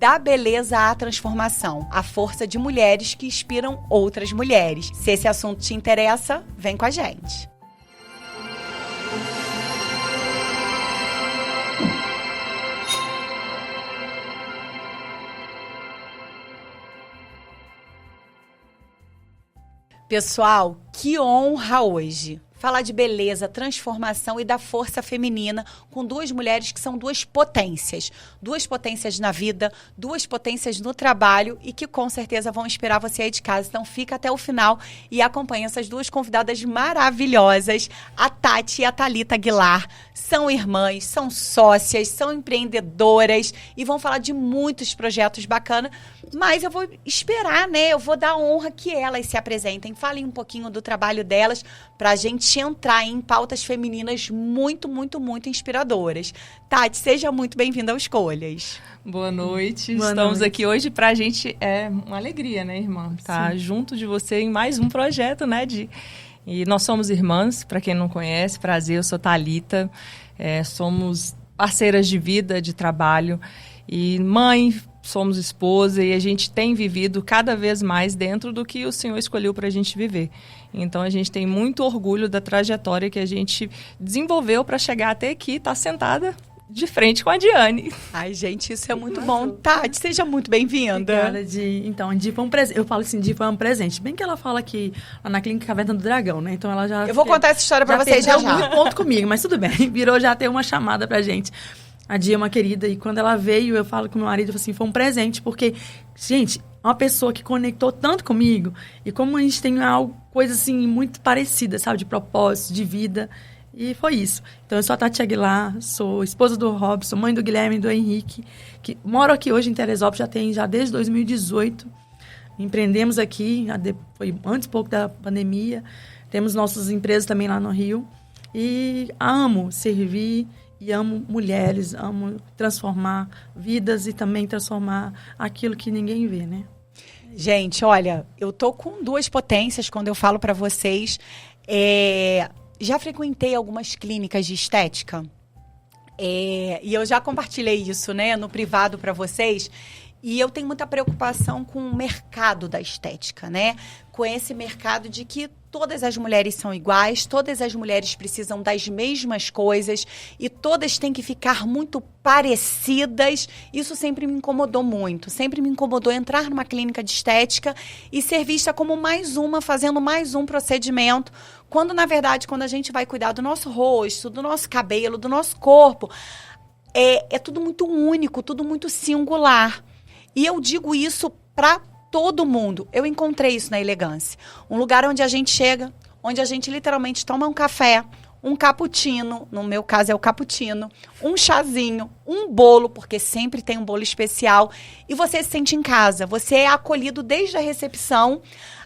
Da beleza à transformação, a força de mulheres que inspiram outras mulheres. Se esse assunto te interessa, vem com a gente. Pessoal, que honra hoje! Falar de beleza, transformação e da força feminina com duas mulheres que são duas potências na vida, duas potências no trabalho e que com certeza vão inspirar você aí de casa. Então fica até o final e acompanha essas duas convidadas maravilhosas, a Tati e a Thalita Aguilar. São irmãs, são sócias, são empreendedoras e vão falar de muitos projetos bacanas, mas eu vou esperar, né? Eu vou dar honra que elas se apresentem, falem um pouquinho do trabalho delas pra gente entrar em pautas femininas muito inspiradoras. Tati, seja muito bem-vinda ao Escolhas. Boa noite. Estamos aqui hoje. Pra gente é uma alegria, né, irmã? Tá junto de você em mais um projeto, né, E nós somos irmãs, para quem não conhece, prazer, eu sou Thalita, somos parceiras de vida, de trabalho e mãe, somos esposa e a gente tem vivido cada vez mais dentro do que o Senhor escolheu para a gente viver. Então a gente tem muito orgulho da trajetória que a gente desenvolveu para chegar até aqui, tá sentada de frente com a Diane. Ai, gente, isso é muito bom. Tati, seja muito bem-vinda. Obrigada, Di. Então, Di foi um presente. Eu falo assim, Di foi um presente. Bem que ela fala que lá na Clínica Caverna do Dragão, né? Então ela já... Eu vou contar essa história pra vocês já. Muito ponto comigo, mas tudo bem. Virou já ter uma chamada pra gente. A Di é uma querida e quando ela veio, eu falo com meu marido, assim, foi um presente, porque, gente, uma pessoa que conectou tanto comigo e como a gente tem coisa assim muito parecida, sabe? De propósito, de vida. E foi isso. Então, eu sou a Tati Aguilar, sou esposa do Robson, mãe do Guilherme e do Henrique, que moro aqui hoje em Teresópolis, já desde 2018. Empreendemos aqui, foi antes pouco da pandemia. Temos nossas empresas também lá no Rio. E amo servir e amo mulheres, amo transformar vidas e também transformar aquilo que ninguém vê, né? Gente, olha, eu tô com duas potências quando eu falo para vocês. Já frequentei algumas clínicas de estética e eu já compartilhei isso, né, no privado para vocês. E eu tenho muita preocupação com o mercado da estética, né? Com esse mercado de que todas as mulheres são iguais, todas as mulheres precisam das mesmas coisas e todas têm que ficar muito parecidas. Isso sempre me incomodou muito. Sempre me incomodou entrar numa clínica de estética e ser vista como mais uma, fazendo mais um procedimento. Quando, na verdade, quando a gente vai cuidar do nosso rosto, do nosso cabelo, do nosso corpo, é tudo muito único, tudo muito singular. E eu digo isso para todo mundo. Eu encontrei isso na Elegância. Um lugar onde a gente chega, onde a gente literalmente toma um café, um cappuccino, no meu caso é o cappuccino, um chazinho, um bolo, porque sempre tem um bolo especial, e você se sente em casa. Você é acolhido desde a recepção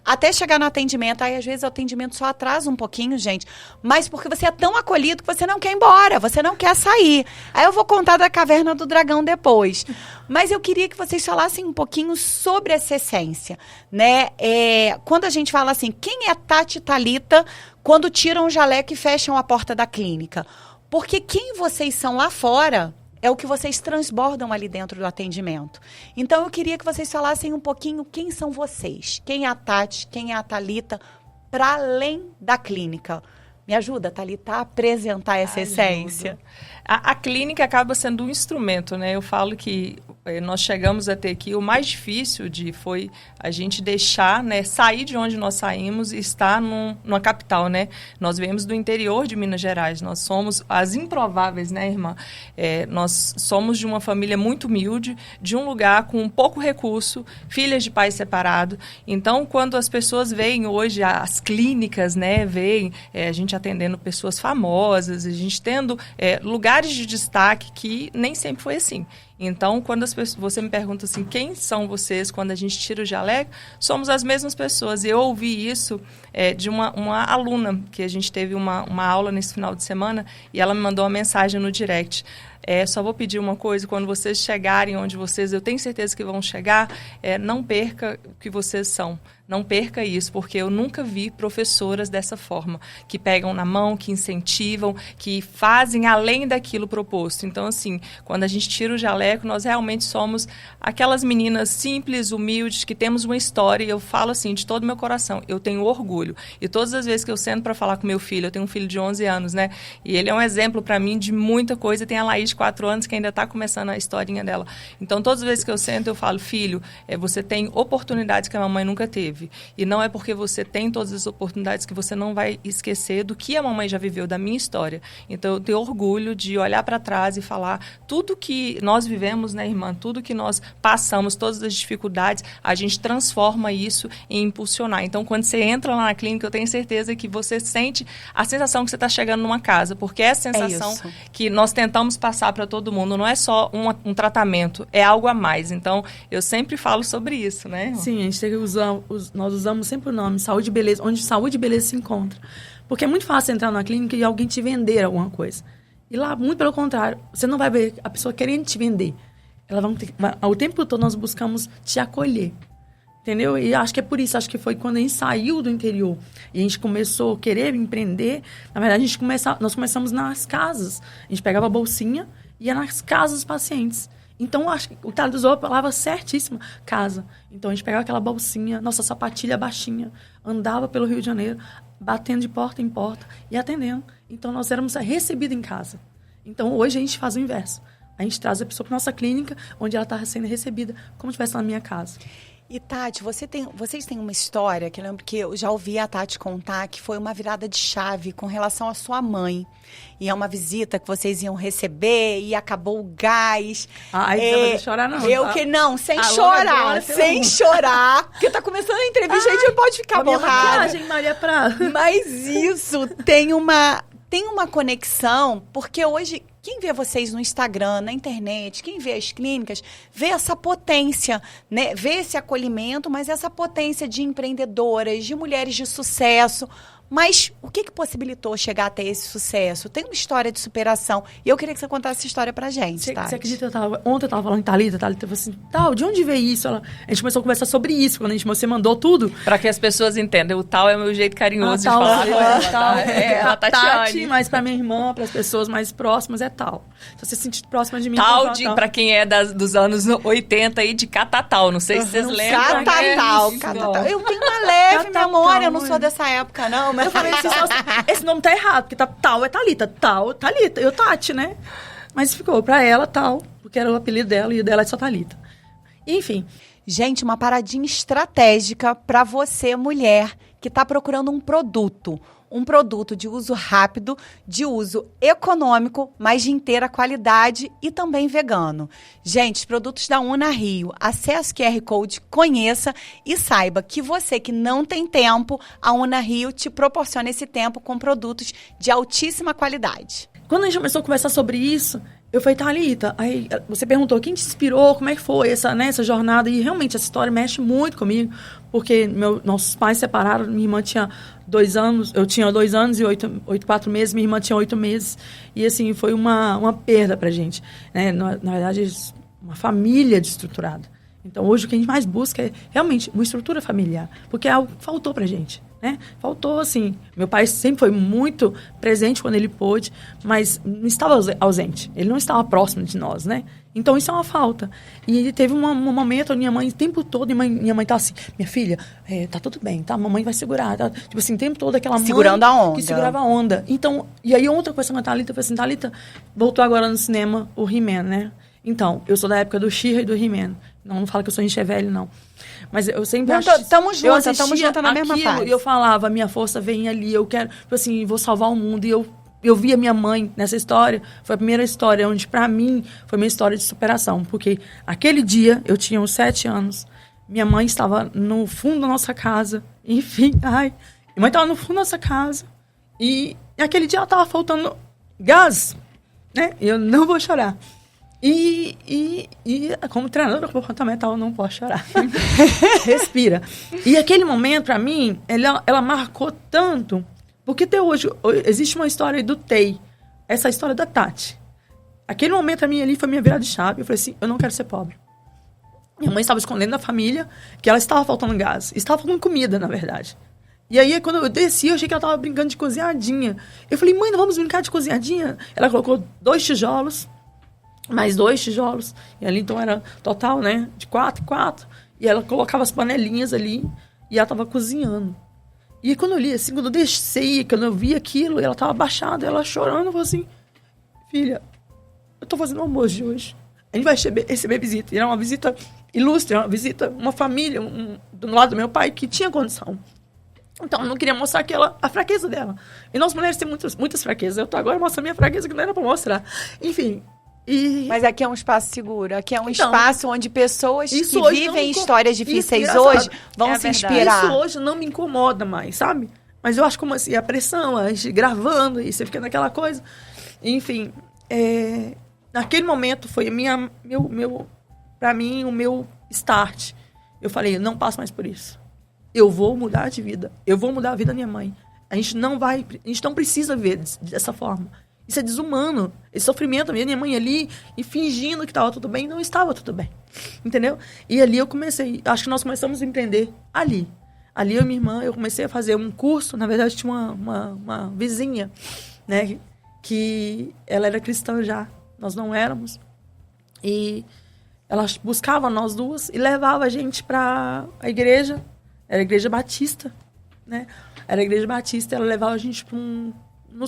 até chegar no atendimento. Aí, às vezes, o atendimento só atrasa um pouquinho, gente. Mas porque você é tão acolhido que você não quer ir embora, você não quer sair. Aí eu vou contar da Caverna do Dragão depois. Mas eu queria que vocês falassem um pouquinho sobre essa essência, né? Quando a gente fala assim, quem é Tati e Thalita quando tiram o jaleco e fecham a porta da clínica? Porque quem vocês são lá fora é o que vocês transbordam ali dentro do atendimento. Então, eu queria que vocês falassem um pouquinho quem são vocês. Quem é a Tati, quem é a Thalita, para além da clínica. Me ajuda, Thalita, a apresentar essa essência. A clínica acaba sendo um instrumento, né? Eu falo que nós chegamos até aqui, o mais difícil foi a gente deixar, né, sair de onde nós saímos e estar numa capital, né? Nós viemos do interior de Minas Gerais, nós somos as improváveis, né, irmã? Nós somos de uma família muito humilde, de um lugar com pouco recurso, filhas de pais separados. Então, quando as pessoas veem hoje as clínicas, né, veem a gente atendendo pessoas famosas, a gente tendo lugares de destaque que nem sempre foi assim. Então, quando você me pergunta assim, quem são vocês quando a gente tira o jaleco, somos as mesmas pessoas. E eu ouvi isso de uma aluna, que a gente teve uma aula nesse final de semana, e ela me mandou uma mensagem no direct. Só vou pedir uma coisa, quando vocês chegarem onde eu tenho certeza que vão chegar, não perca o que vocês são. Não perca isso, porque eu nunca vi professoras dessa forma, que pegam na mão, que incentivam, que fazem além daquilo proposto. Então, assim, quando a gente tira o jaleco, Eco, nós realmente somos aquelas meninas simples, humildes, que temos uma história, e eu falo assim, de todo o meu coração, eu tenho orgulho. E todas as vezes que eu sento para falar com meu filho, eu tenho um filho de 11 anos, né? E ele é um exemplo para mim de muita coisa. Tem a Laís de 4 anos, que ainda está começando a historinha dela. Então, todas as vezes que eu sento, eu falo, filho, você tem oportunidades que a mamãe nunca teve. E não é porque você tem todas as oportunidades que você não vai esquecer do que a mamãe já viveu, da minha história. Então, eu tenho orgulho de olhar para trás e falar tudo que nós vivemos, né, irmã? Tudo que nós passamos, todas as dificuldades, a gente transforma isso em impulsionar. Então, quando você entra lá na clínica, eu tenho certeza que você sente a sensação que você está chegando numa casa, porque é a sensação que nós tentamos passar para todo mundo. Não é só um tratamento, é algo a mais. Então, eu sempre falo sobre isso, né, irmã? Sim, a gente tem que usar, nós usamos sempre o nome saúde e beleza, onde saúde e beleza se encontram. Porque é muito fácil entrar na clínica e alguém te vender alguma coisa. E lá, muito pelo contrário, você não vai ver a pessoa querendo te vender. O tempo todo nós buscamos te acolher. Entendeu? E acho que é por isso, acho que foi quando a gente saiu do interior e a gente começou a querer empreender. Na verdade, nós começamos nas casas. A gente pegava a bolsinha e ia nas casas dos pacientes. Então, acho que o Thales usou a palavra certíssima, casa. Então, a gente pegava aquela bolsinha, nossa sapatilha baixinha, andava pelo Rio de Janeiro, batendo de porta em porta e atendendo. Então, nós éramos recebidos em casa. Então, hoje a gente faz o inverso. A gente traz a pessoa para nossa clínica, onde ela está sendo recebida, como se estivesse na minha casa. E, Tati, vocês têm uma história que eu lembro que eu já ouvi a Tati contar, que foi uma virada de chave com relação à sua mãe. E é uma visita que vocês iam receber e acabou o gás. Ai, não vai chorar não. Não, sem chorar. Sem chorar. Porque tá começando a entrevista, a gente pode ficar borrada. Maria Prata. Mas isso tem uma conexão, porque hoje... Quem vê vocês no Instagram, na internet, quem vê as clínicas, vê essa potência, né? Vê esse acolhimento, mas essa potência de empreendedoras, de mulheres de sucesso. Mas o que possibilitou chegar até esse sucesso? Tem uma história de superação. E eu queria que você contasse essa história pra gente, tá? Você acredita? Ontem eu tava falando com Thalita falou assim, de onde veio isso? A gente começou a conversar sobre isso, quando você mandou tudo. Pra que as pessoas entendam, o tal é o meu jeito carinhoso de falar com ela. Tal, ela Tati, mas pra minha irmã, pras pessoas mais próximas, é tal. Se você se sentir próxima de mim... Tal, pra quem é dos anos 80 aí, de Catatal. Não sei se vocês lembram. Catatal. Eu tenho uma leve memória, eu não sou dessa época, não, mas... Eu falei assim, esse nome tá errado, porque tal é Thalita, Thalita, eu Tati, né? Mas ficou pra ela tal, porque era o apelido dela e o dela é só Thalita. Enfim. Gente, uma paradinha estratégica pra você, mulher, que tá procurando um produto de uso rápido, de uso econômico, mas de inteira qualidade e também vegano. Gente, os produtos da Una Rio, acesse o QR Code, conheça e saiba que você que não tem tempo, a Una Rio te proporciona esse tempo com produtos de altíssima qualidade. Quando a gente começou a conversar sobre isso, eu falei, Thalita, aí você perguntou quem te inspirou, como é que foi essa jornada, e realmente essa história mexe muito comigo, porque nossos pais separaram, minha irmã tinha 2 anos, eu tinha 2 anos e 4 meses, minha irmã tinha 8 meses, e assim, foi uma perda pra gente, né? Na verdade, uma família desestruturada. Então, hoje o que a gente mais busca é realmente uma estrutura familiar, porque é algo que faltou pra gente. Né? Faltou, assim, meu pai sempre foi muito presente quando ele pôde, mas não estava ausente, ele não estava próximo de nós, né? Então isso é uma falta. E teve um momento, minha mãe, o tempo todo, minha mãe tá assim, minha filha, tá tudo bem, tá? A mamãe vai segurar, tá? Tipo assim, o tempo todo aquela mãe segurando a onda. Que segurava a onda. Então, e aí outra coisa com a Thalita, eu falei assim, Thalita, voltou agora no cinema o He-Man, né? Então, eu sou da época do She-Ra e do He-Man. Não fala que eu sou velho, não. Mas eu sempre estamos juntas na mesma fase. E eu falava, minha força vem ali, eu quero, tipo assim, vou salvar o mundo. E eu via minha mãe nessa história. Foi a primeira história onde, pra mim, foi minha história de superação. Porque aquele dia, eu tinha uns 7 anos, minha mãe estava no fundo da nossa casa. Enfim, minha mãe estava no fundo da nossa casa. E aquele dia ela estava faltando gás, né? Eu não vou chorar. E como treinadora comportamental, eu não posso chorar. Respira. E aquele momento, pra mim, ela marcou tanto. Porque até hoje, existe uma história do TEI. Essa história da Tati. Aquele momento, pra mim, ali, foi minha virada de chave. Eu falei assim, eu não quero ser pobre. Minha mãe estava escondendo da família que ela estava faltando gás. Estava faltando comida, na verdade. E aí, quando eu desci, eu achei que ela estava brincando de cozinhadinha. Eu falei, mãe, não vamos brincar de cozinhadinha? Ela colocou 2 tijolos. mais 2 tijolos. E ali, então, era total, né? De 4 e 4. E ela colocava as panelinhas ali e ela tava cozinhando. E quando eu li, assim, quando eu desci, quando eu vi aquilo, ela tava abaixada, ela chorando, eu falei assim, filha, eu tô fazendo um almoço de hoje. A gente vai receber visita. E era uma visita ilustre, uma visita, uma família, do lado do meu pai, que tinha condição. Então, eu não queria mostrar a fraqueza dela. E nós mulheres temos muitas fraquezas. Eu tô agora mostrando minha fraqueza, que não era pra mostrar. Enfim... Mas aqui é um espaço seguro. Aqui é um espaço onde pessoas que vivem histórias difíceis isso, hoje vão se inspirar. Isso hoje não me incomoda mais, sabe? Mas eu acho como assim, a pressão, a gente gravando, e você fica naquela coisa. Enfim, naquele momento foi pra mim, o meu start. Eu falei, eu não passo mais por isso. Eu vou mudar de vida. Eu vou mudar a vida da minha mãe. A gente não precisa ver dessa forma. Isso é desumano. Esse sofrimento, minha mãe ali, e fingindo que estava tudo bem, não estava tudo bem. Entendeu? E ali eu comecei, acho que nós começamos a empreender ali. Ali eu e minha irmã, eu comecei a fazer um curso, na verdade tinha uma vizinha, né, que ela era cristã já, nós não éramos. E ela buscava nós duas e levava a gente para a igreja, era a igreja batista, né? Era a igreja batista, ela levava a gente para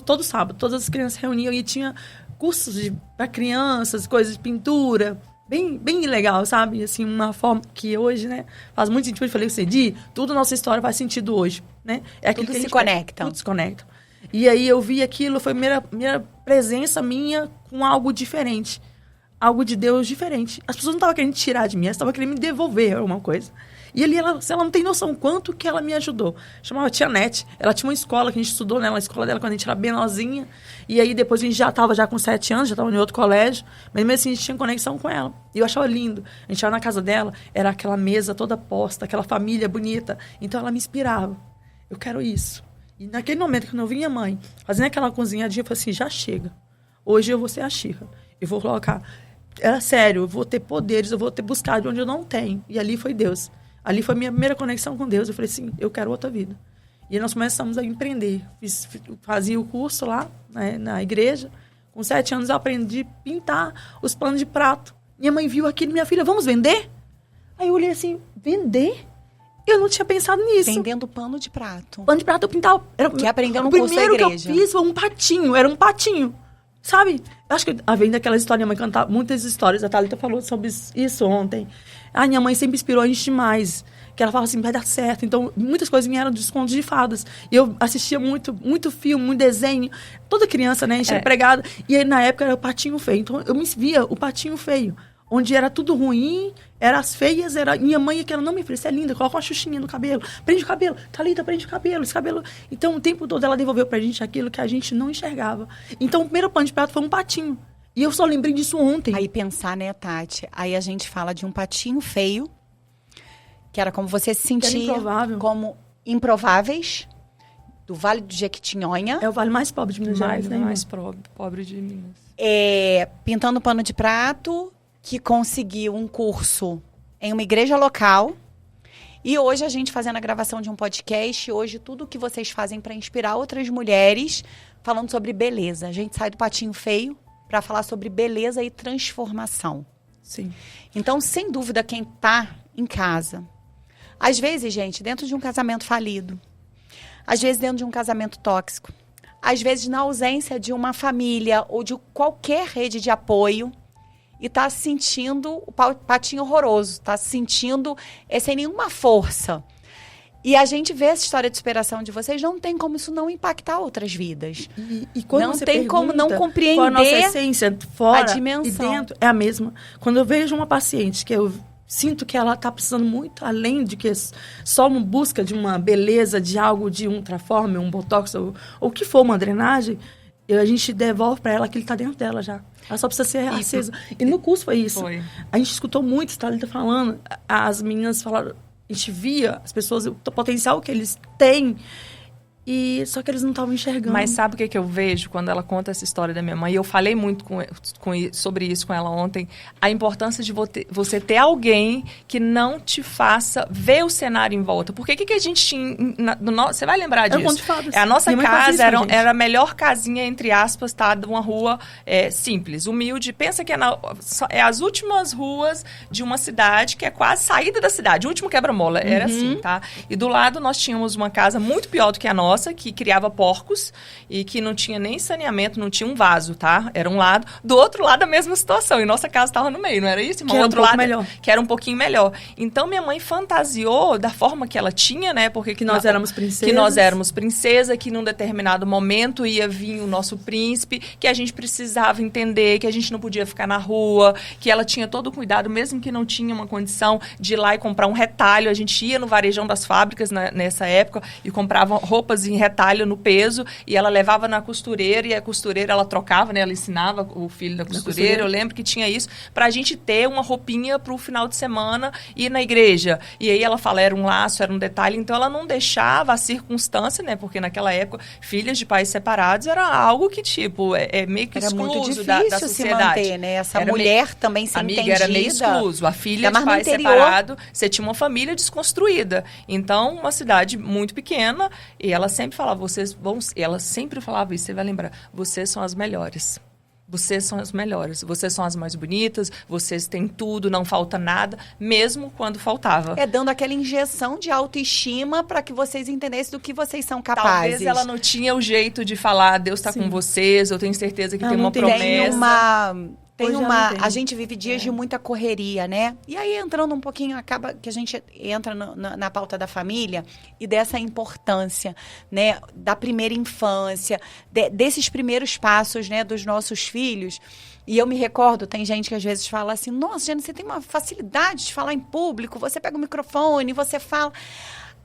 todo sábado, todas as crianças reuniam e tinha cursos para crianças, coisas de pintura, bem legal, sabe? Assim, uma forma que hoje, né, faz muito sentido. Eu falei, Di, tudo na nossa história faz sentido hoje, né? É aquilo tudo que se conecta. Tudo se conecta. E aí eu vi aquilo, foi a primeira presença minha com algo diferente. Algo de Deus diferente. As pessoas não estavam querendo tirar de mim, elas estavam querendo me devolver alguma coisa. E ali, ela não tem noção quanto que ela me ajudou. Chamava Tia Nete. Ela tinha uma escola que a gente estudou, né? Na escola dela, quando a gente era bem nozinha. E aí, depois, a gente já estava com 7 anos, já estava em outro colégio. Mas mesmo assim, a gente tinha conexão com ela. E eu achava lindo. A gente ia na casa dela, era aquela mesa toda posta, aquela família bonita. Então, ela me inspirava. Eu quero isso. E naquele momento, quando eu vi minha mãe fazendo aquela cozinhadinha, eu falei assim, já chega. Hoje eu vou ser a Xirra. Eu vou colocar... Era sério, eu vou ter poderes, eu vou ter buscado de onde eu não tenho. E ali foi Deus. Ali foi a minha primeira conexão com Deus. Eu falei assim, eu quero outra vida. E aí nós começamos a empreender. Fazia o curso lá, né, na igreja. Com 7 anos eu aprendi a pintar os panos de prato. Minha mãe viu aquilo, minha filha, vamos vender? Aí eu olhei assim, vender? Eu não tinha pensado nisso. Vendendo pano de prato. Pano de prato eu pintava. Que aprendeu no curso da igreja. O primeiro que eu fiz foi um patinho, era um patinho. Sabe? Eu acho que vem daquela história, minha mãe cantava muitas histórias. A Thalita falou sobre isso ontem. A minha mãe sempre inspirou a gente demais. Que ela falava assim, vai dar certo. Então, muitas coisas vieram dos contos de fadas. E eu assistia muito filme, muito desenho. Toda criança, né? A gente era pregada. E aí, na época, era o patinho feio. Então, eu me via o patinho feio. Onde era tudo ruim, era as feias, era minha mãe, que ela não me oferecia, é linda, coloca uma xuxinha no cabelo, prende o cabelo, Thalita, prende o cabelo, esse cabelo. Então, o tempo todo ela devolveu pra gente aquilo que a gente não enxergava. Então, o primeiro pano de prato foi um patinho. E eu só lembrei disso ontem. Aí pensar, né, Tati? Aí a gente fala de um patinho feio, que era como você se sentia, como Improváveis, do Vale do Jequitinhonha. É o vale mais pobre de Minas Gerais, né? Mais pobre de Minas. Pintando pano de prato, que conseguiu um curso em uma igreja local. E hoje a gente fazendo a gravação de um podcast, hoje tudo que vocês fazem para inspirar outras mulheres, falando sobre beleza. A gente sai do patinho feio para falar sobre beleza e transformação. Sim. Então, sem dúvida, quem está em casa, às vezes, gente, dentro de um casamento falido, às vezes dentro de um casamento tóxico, às vezes na ausência de uma família ou de qualquer rede de apoio, e está se sentindo o patinho horroroso, está se sentindo sem nenhuma força. E a gente vê essa história de superação de vocês, não tem como isso não impactar outras vidas. E quando não você tem como não compreender qual a nossa essência fora a dimensão. E dentro é a mesma. Quando eu vejo uma paciente que eu sinto que ela está precisando muito, além de que só uma busca de uma beleza, de algo, de um Traform, um Botox, ou o que for, uma drenagem, a gente devolve para ela aquilo que está dentro dela já. Ela só precisa ser acesa. E no curso foi isso. A gente escutou muito, tá falando, as meninas falaram, a gente via as pessoas, o potencial que eles têm. E só que eles não estavam enxergando. Mas sabe o que eu vejo quando ela conta essa história da minha mãe? E eu falei muito sobre isso com ela ontem. A importância de você ter alguém que não te faça ver o cenário em volta. Porque o que a gente tinha... Você vai lembrar disso? Eu conto de fadas. A nossa Minha mãe fazia casa isso, era a melhor casinha, entre aspas, tá? De uma rua simples, humilde. Pensa que é as últimas ruas de uma cidade que é quase saída da cidade. O último quebra-mola era assim, tá? E do lado nós tínhamos uma casa muito pior do que a nossa, que criava porcos e que não tinha nem saneamento, não tinha um vaso, tá? Era um lado. Do outro lado, a mesma situação. E nossa casa estava no meio, não era isso? Que era outro um pouco lado, melhor. Que era um pouquinho melhor. Então, minha mãe fantasiou da forma que ela tinha, né? Porque que nós éramos princesas. Que nós éramos princesa, que num determinado momento ia vir o nosso príncipe, que a gente precisava entender, que a gente não podia ficar na rua, que ela tinha todo o cuidado, mesmo que não tinha uma condição de ir lá e comprar um retalho. A gente ia no varejão das fábricas nessa época e comprava roupas em retalho no peso, e ela levava na costureira, e a costureira ela trocava, né? Ela ensinava o filho da costureira. Eu lembro que tinha isso, pra gente ter uma roupinha pro final de semana e ir na igreja. E aí ela fala, era um laço, era um detalhe, então ela não deixava a circunstância, né? Porque naquela época, filhas de pais separados era algo que, tipo, meio que era excluso muito difícil da sociedade. se manter, né? Essa mulher também se amiga, entendida. Era meio excluso. A filha de pai separado, você tinha uma família desconstruída. Então, uma cidade muito pequena, e ela sempre falava, ela sempre falava isso, você vai lembrar, vocês são as melhores. Vocês são as melhores, vocês são as mais bonitas, vocês têm tudo, não falta nada, mesmo quando faltava. Dando aquela injeção de autoestima para que vocês entendessem do que vocês são capazes. Talvez ela não tinha o jeito de falar, Deus está com vocês, eu tenho certeza que tem uma promessa. A gente vive dias de muita correria, né? E aí, entrando um pouquinho, acaba que a gente entra na pauta da família e dessa importância, né? Da primeira infância, desses primeiros passos, né? Dos nossos filhos. E eu me recordo, tem gente que às vezes fala assim, nossa, Jane, você tem uma facilidade de falar em público, você pega o microfone, você fala...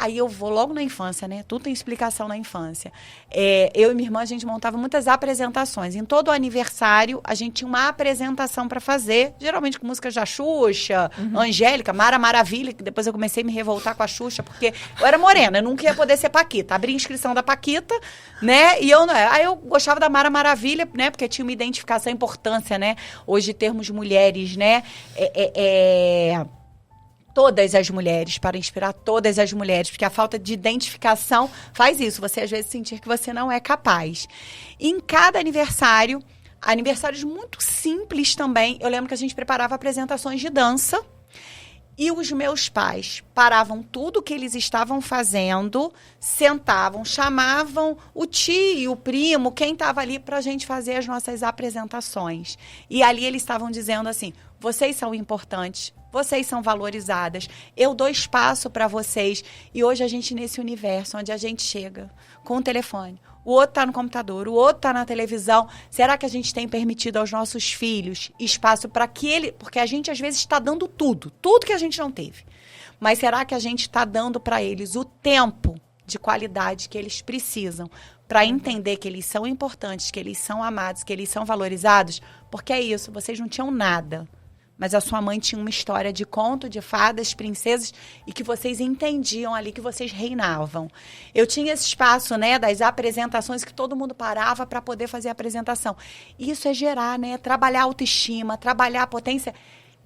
Aí eu vou logo na infância, né? Tudo tem explicação na infância. Eu e minha irmã, a gente montava muitas apresentações. Em todo aniversário, a gente tinha uma apresentação para fazer, geralmente com músicas da Xuxa, Angélica, Mara Maravilha, que depois eu comecei a me revoltar com a Xuxa, porque eu era morena, eu nunca ia poder ser Paquita. Abri a inscrição da Paquita, né? E aí eu gostava da Mara Maravilha, né? Porque tinha uma identificação, importância, né? Hoje, termos mulheres, né? Todas as mulheres, para inspirar todas as mulheres, porque a falta de identificação faz isso, você às vezes sentir que você não é capaz. E em cada aniversário, aniversários muito simples também, eu lembro que a gente preparava apresentações de dança, e os meus pais paravam tudo o que eles estavam fazendo, sentavam, chamavam o tio, o primo, quem estava ali para a gente fazer as nossas apresentações. E ali eles estavam dizendo assim, vocês são importantes, vocês são valorizadas, eu dou espaço para vocês. E hoje a gente nesse universo onde a gente chega com o telefone, o outro está no computador, o outro está na televisão. Será que a gente tem permitido aos nossos filhos espaço para que porque a gente às vezes está dando tudo que a gente não teve. Mas será que a gente está dando para eles o tempo de qualidade que eles precisam para entender que eles são importantes, que eles são amados, que eles são valorizados? Porque é isso, vocês não tinham nada. Mas a sua mãe tinha uma história de conto, de fadas, princesas, e que vocês entendiam ali, que vocês reinavam. Eu tinha esse espaço, né, das apresentações, que todo mundo parava para poder fazer a apresentação. Isso é gerar, né, trabalhar a autoestima, trabalhar a potência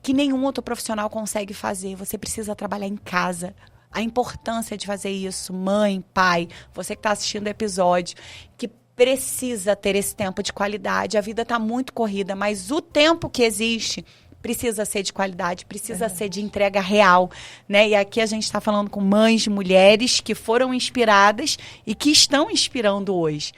que nenhum outro profissional consegue fazer. Você precisa trabalhar em casa. A importância de fazer isso, mãe, pai, você que está assistindo o episódio, que precisa ter esse tempo de qualidade. A vida está muito corrida, mas o tempo que existe precisa ser de qualidade, precisa ser de entrega real, né? E aqui a gente está falando com mães de mulheres que foram inspiradas e que estão inspirando hoje.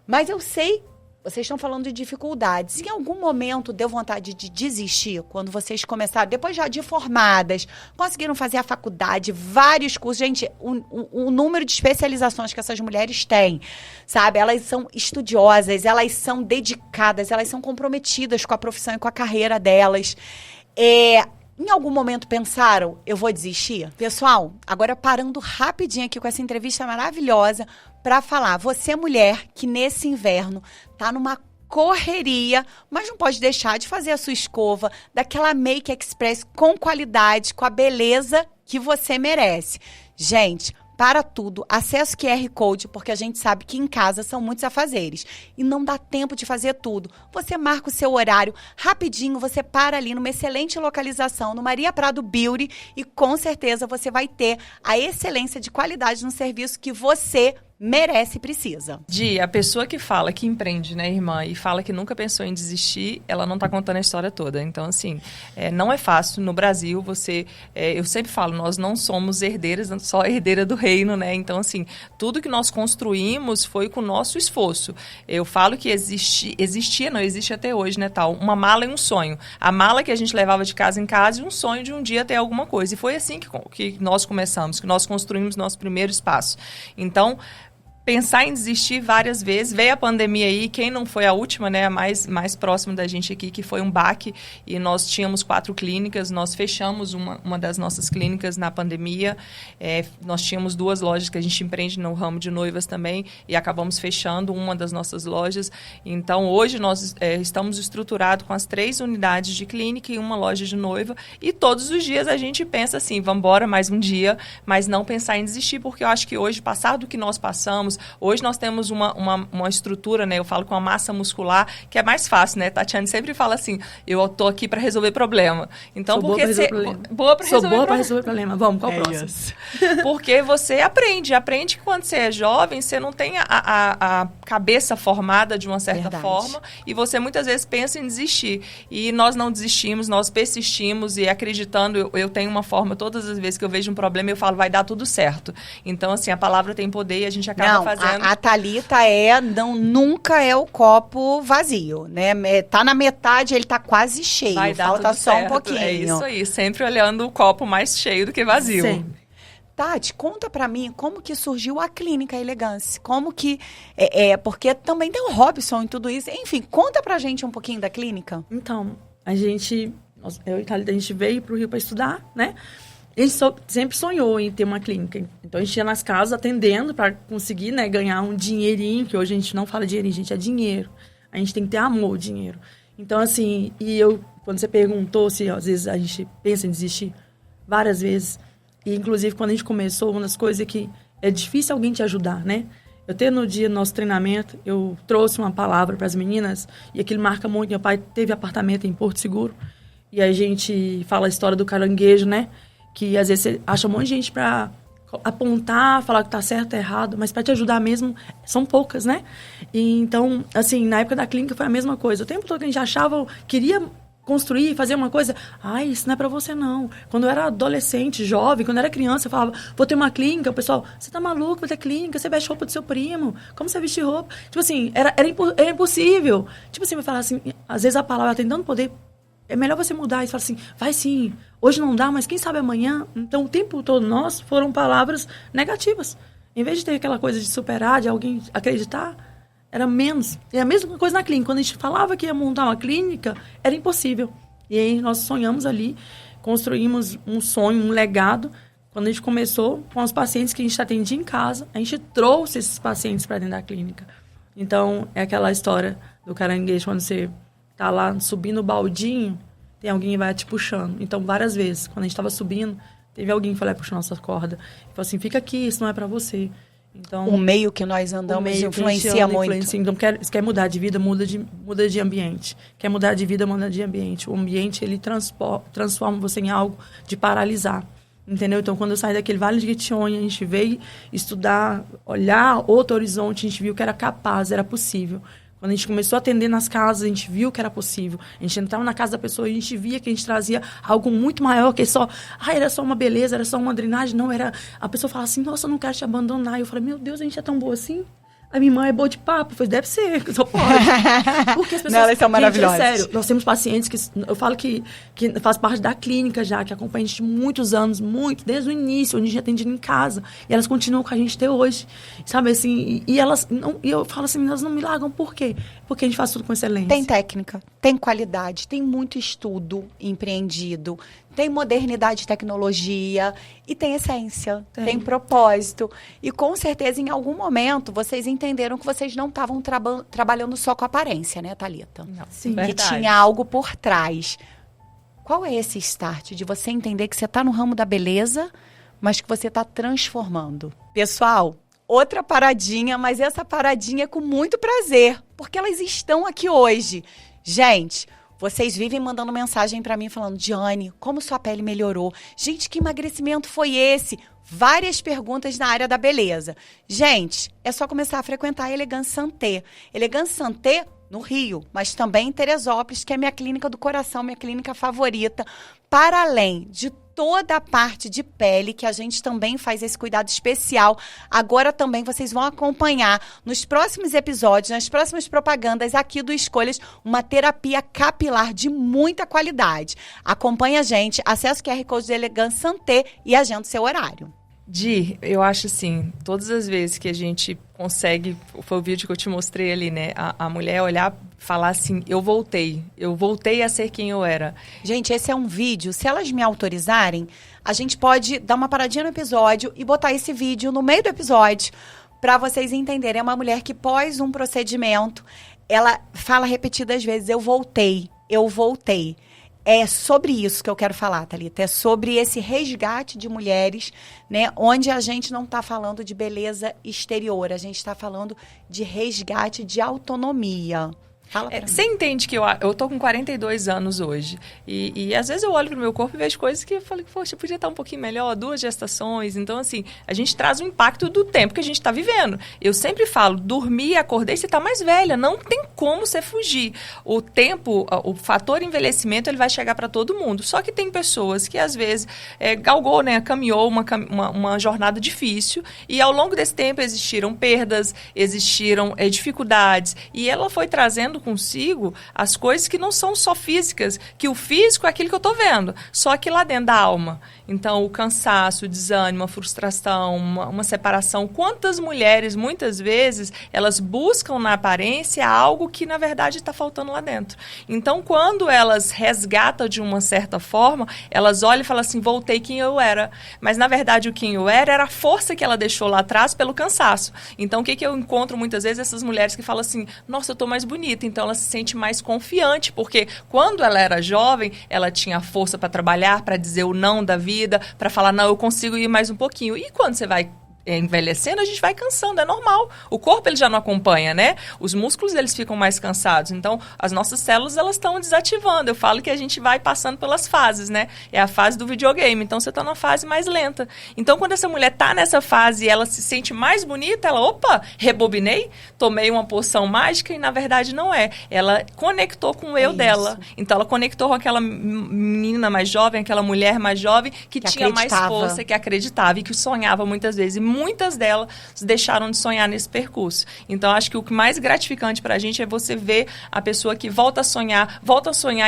Mas eu sei, vocês estão falando de dificuldades. Em algum momento deu vontade de desistir quando vocês começaram, depois já de formadas, conseguiram fazer a faculdade, vários cursos. Gente, o número de especializações que essas mulheres têm, sabe? Elas são estudiosas, elas são dedicadas, elas são comprometidas com a profissão e com a carreira delas. Em algum momento pensaram, eu vou desistir? Pessoal, agora parando rapidinho aqui com essa entrevista maravilhosa para falar, você mulher que nesse inverno tá numa correria, mas não pode deixar de fazer a sua escova, daquela Make Express com qualidade, com a beleza que você merece. Gente, para tudo, acessa o QR Code, porque a gente sabe que em casa são muitos afazeres e não dá tempo de fazer tudo. Você marca o seu horário, rapidinho você para ali numa excelente localização, no Maria Prado Beauty, e com certeza você vai ter a excelência de qualidade no serviço que você merece e precisa. A pessoa que fala que empreende, né, irmã, e fala que nunca pensou em desistir, ela não está contando a história toda. Então, assim, não é fácil. No Brasil, eu sempre falo, nós não somos herdeiras, só herdeira do reino, né? Então, assim, tudo que nós construímos foi com o nosso esforço. Eu falo que existia, não existe até hoje, né, tal, uma mala e um sonho. A mala que a gente levava de casa em casa e um sonho de um dia ter alguma coisa. E foi assim que nós começamos, que nós construímos nosso primeiro espaço. Então, pensar em desistir várias vezes. Veio a pandemia aí, quem não foi a última, né, a mais próxima da gente aqui, que foi um baque, e nós tínhamos 4 clínicas, nós fechamos uma das nossas clínicas na pandemia, nós tínhamos 2 lojas que a gente empreende no ramo de noivas também, e acabamos fechando uma das nossas lojas. Então, hoje nós estamos estruturados com as 3 unidades de clínica e uma loja de noiva, e todos os dias a gente pensa assim, vamos embora mais um dia, mas não pensar em desistir, porque eu acho que hoje, passado do que nós passamos, hoje nós temos uma estrutura, né? Eu falo com a massa muscular, que é mais fácil, né? Tatiane sempre fala assim, eu tô aqui para resolver problema. Então, boa para resolver problema. Sou boa para resolver problema. Vamos, qual o próximo? Isso. Porque você aprende que quando você é jovem, você não tem a cabeça formada de uma certa forma, e você muitas vezes pensa em desistir. E nós não desistimos, nós persistimos, e acreditando, eu tenho uma forma, todas as vezes que eu vejo um problema, eu falo, vai dar tudo certo. Então, assim, a palavra tem poder e a gente acaba fazendo. A Thalita nunca é o copo vazio, né? Tá na metade, ele tá quase cheio. Vai dar falta tudo só certo. um pouquinho. É isso aí, sempre olhando o copo mais cheio do que vazio. Sempre. Tati, conta pra mim como que surgiu a Clínica Elegance. Como que... porque também tem o Robson e tudo isso. Enfim, conta pra gente um pouquinho da clínica. Então, eu e Thalita, a gente veio pro Rio para estudar, né? A gente sempre sonhou em ter uma clínica. Então, a gente ia nas casas atendendo para conseguir, né, ganhar um dinheirinho, que hoje a gente não fala dinheirinho, gente, é dinheiro. A gente tem que ter amor, dinheiro. Então, assim, quando você perguntou se às vezes a gente pensa em desistir, várias vezes. E, inclusive, quando a gente começou, uma das coisas é que é difícil alguém te ajudar, né? No dia do nosso treinamento, eu trouxe uma palavra para as meninas, e aquilo marca muito. Meu pai teve apartamento em Porto Seguro, e a gente fala a história do caranguejo, né? Que às vezes você acha um monte de gente para apontar, falar que tá certo, tá errado, mas para te ajudar mesmo, são poucas, né? E, então, assim, na época da clínica foi a mesma coisa. O tempo todo que a gente achava, queria construir, fazer uma coisa, isso não é para você não. Quando eu era adolescente, jovem, quando eu era criança, eu falava, vou ter uma clínica, o pessoal, você tá maluco, vai ter clínica, você veste roupa do seu primo, como você veste roupa? Tipo assim, era impossível. Tipo assim, eu falava assim, às vezes a palavra tem tanto poder, é melhor você mudar e falar assim, vai sim, hoje não dá, mas quem sabe amanhã. Então, o tempo todo nós foram palavras negativas. Em vez de ter aquela coisa de superar, de alguém acreditar, era menos. E a mesma coisa na clínica. Quando a gente falava que ia montar uma clínica, era impossível. E aí nós sonhamos ali, construímos um sonho, um legado. Quando a gente começou com os pacientes que a gente atendia em casa, a gente trouxe esses pacientes para dentro da clínica. Então, é aquela história do caranguejo, quando você tá lá subindo o baldinho, tem alguém que vai te puxando. Então, várias vezes, quando a gente estava subindo, teve alguém que foi lá puxar nossa corda. E falou assim, fica aqui, isso não é para você. Então, o meio que nós andamos influencia muito. Então, se quer mudar de vida, muda de ambiente. Quer mudar de vida, muda de ambiente. O ambiente, ele transforma você em algo de paralisar. Entendeu? Então, quando eu saí daquele Vale de Jequitinhonha, a gente veio estudar, olhar outro horizonte, a gente viu que era capaz, era possível. Quando a gente começou a atender nas casas, a gente viu que era possível. A gente entrava na casa da pessoa e a gente via que a gente trazia algo muito maior, que só... era só uma beleza, era só uma drenagem. Não, era... A pessoa falava assim, nossa, eu não quero te abandonar. E eu falei, meu Deus, a gente é tão boa assim? A minha irmã é boa de papo. Eu falei, deve ser, só pode. Porque as pessoas... Não, elas são maravilhosas. É sério, nós temos pacientes que... Eu falo que faz parte da clínica já, que acompanha a gente muitos anos, desde o início, onde a gente atende em casa. E elas continuam com a gente até hoje. Sabe, assim... E eu falo assim, elas não me largam. Por quê? Porque a gente faz tudo com excelência. Tem técnica, tem qualidade, tem muito estudo empreendido, tem modernidade e tecnologia e tem essência, tem propósito. E com certeza, em algum momento, vocês entenderam que vocês não estavam trabalhando só com aparência, né, Thalita? Não, sim, que tinha algo por trás. Qual é esse start de você entender que você está no ramo da beleza, mas que você está transformando. Pessoal, outra paradinha, mas essa paradinha é com muito prazer, porque elas estão aqui hoje. Gente, vocês vivem mandando mensagem para mim falando: Diane, como sua pele melhorou? Gente, que emagrecimento foi esse? Várias perguntas na área da beleza. Gente, é só começar a frequentar a Elegance Santé. Elegance Santé no Rio, mas também em Teresópolis, que é minha clínica do coração, minha clínica favorita, para além de toda a parte de pele, que a gente também faz esse cuidado especial. Agora também vocês vão acompanhar nos próximos episódios, nas próximas propagandas aqui do Escolhas, uma terapia capilar de muita qualidade. Acompanhe a gente, acesse o QR Code de Elegance Santé e agenda o seu horário. Di, eu acho assim, todas as vezes que a gente consegue, foi o vídeo que eu te mostrei ali, né? A mulher olhar, falar assim: eu voltei a ser quem eu era. Gente, esse é um vídeo, se elas me autorizarem, a gente pode dar uma paradinha no episódio e botar esse vídeo no meio do episódio para vocês entenderem. É uma mulher que pós um procedimento, ela fala repetidas vezes: eu voltei. É sobre isso que eu quero falar, Thalita. É sobre esse resgate de mulheres, né? Onde a gente não está falando de beleza exterior, a gente está falando de resgate de autonomia. Fala pra mim. Você entende que eu tô com 42 anos hoje. E às vezes eu olho pro meu corpo e vejo coisas que eu falo que, poxa, podia estar um pouquinho melhor, 2 gestações. Então, assim, a gente traz o impacto do tempo que a gente tá vivendo. Eu sempre falo, dormi e acordei, você tá mais velha. Não tem como você fugir. O tempo, o fator envelhecimento, ele vai chegar para todo mundo. Só que tem pessoas que, às vezes, galgou, né, caminhou uma jornada difícil. E ao longo desse tempo existiram perdas, existiram dificuldades. E ela foi trazendo consigo as coisas que não são só físicas, que o físico é aquilo que eu tô vendo, só que lá dentro da alma. Então, o cansaço, o desânimo, a frustração, uma separação. Quantas mulheres, muitas vezes, elas buscam na aparência algo que, na verdade, está faltando lá dentro. Então, quando elas resgatam de uma certa forma, elas olham e falam assim: voltei quem eu era. Mas, na verdade, o quem eu era a força que ela deixou lá atrás pelo cansaço. Então, o que eu encontro muitas vezes? Essas mulheres que falam assim: nossa, eu tô mais bonita. Então, ela se sente mais confiante, porque quando ela era jovem, ela tinha força para trabalhar, para dizer o não da vida, para falar: não, eu consigo ir mais um pouquinho. E quando você vai envelhecendo, a gente vai cansando, é normal. O corpo, ele já não acompanha, né? Os músculos, eles ficam mais cansados. Então, as nossas células, elas estão desativando. Eu falo que a gente vai passando pelas fases, né? É a fase do videogame. Então, você está numa fase mais lenta. Então, quando essa mulher está nessa fase e ela se sente mais bonita, ela, opa, rebobinei, tomei uma poção mágica e, na verdade, não é. Ela conectou com o eu dela. Então, ela conectou com aquela menina mais jovem, aquela mulher mais jovem, que tinha mais força, que acreditava e que sonhava muitas vezes. E muitas delas deixaram de sonhar nesse percurso. Então, acho que o que mais gratificante pra gente é você ver a pessoa que volta a sonhar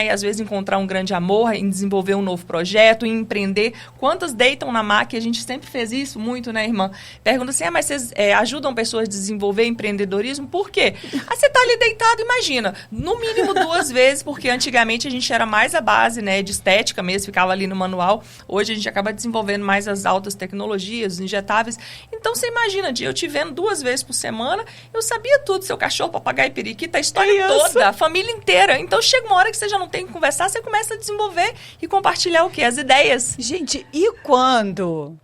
e às vezes encontrar um grande amor, em desenvolver um novo projeto, em empreender. Quantas deitam na maca? A gente sempre fez isso muito, né, irmã? Pergunta assim: mas vocês ajudam pessoas a desenvolver empreendedorismo? Por quê? Você tá ali deitado, imagina, no mínimo 2 vezes, porque antigamente a gente era mais a base, né, de estética mesmo, ficava ali no manual. Hoje a gente acaba desenvolvendo mais as altas tecnologias, os injetáveis. Então, você imagina, eu te vendo 2 vezes por semana, eu sabia tudo, seu cachorro, papagaio e periquita, a história toda, a família inteira. Então, chega uma hora que você já não tem que conversar, você começa a desenvolver e compartilhar o quê? As ideias. Gente, e quando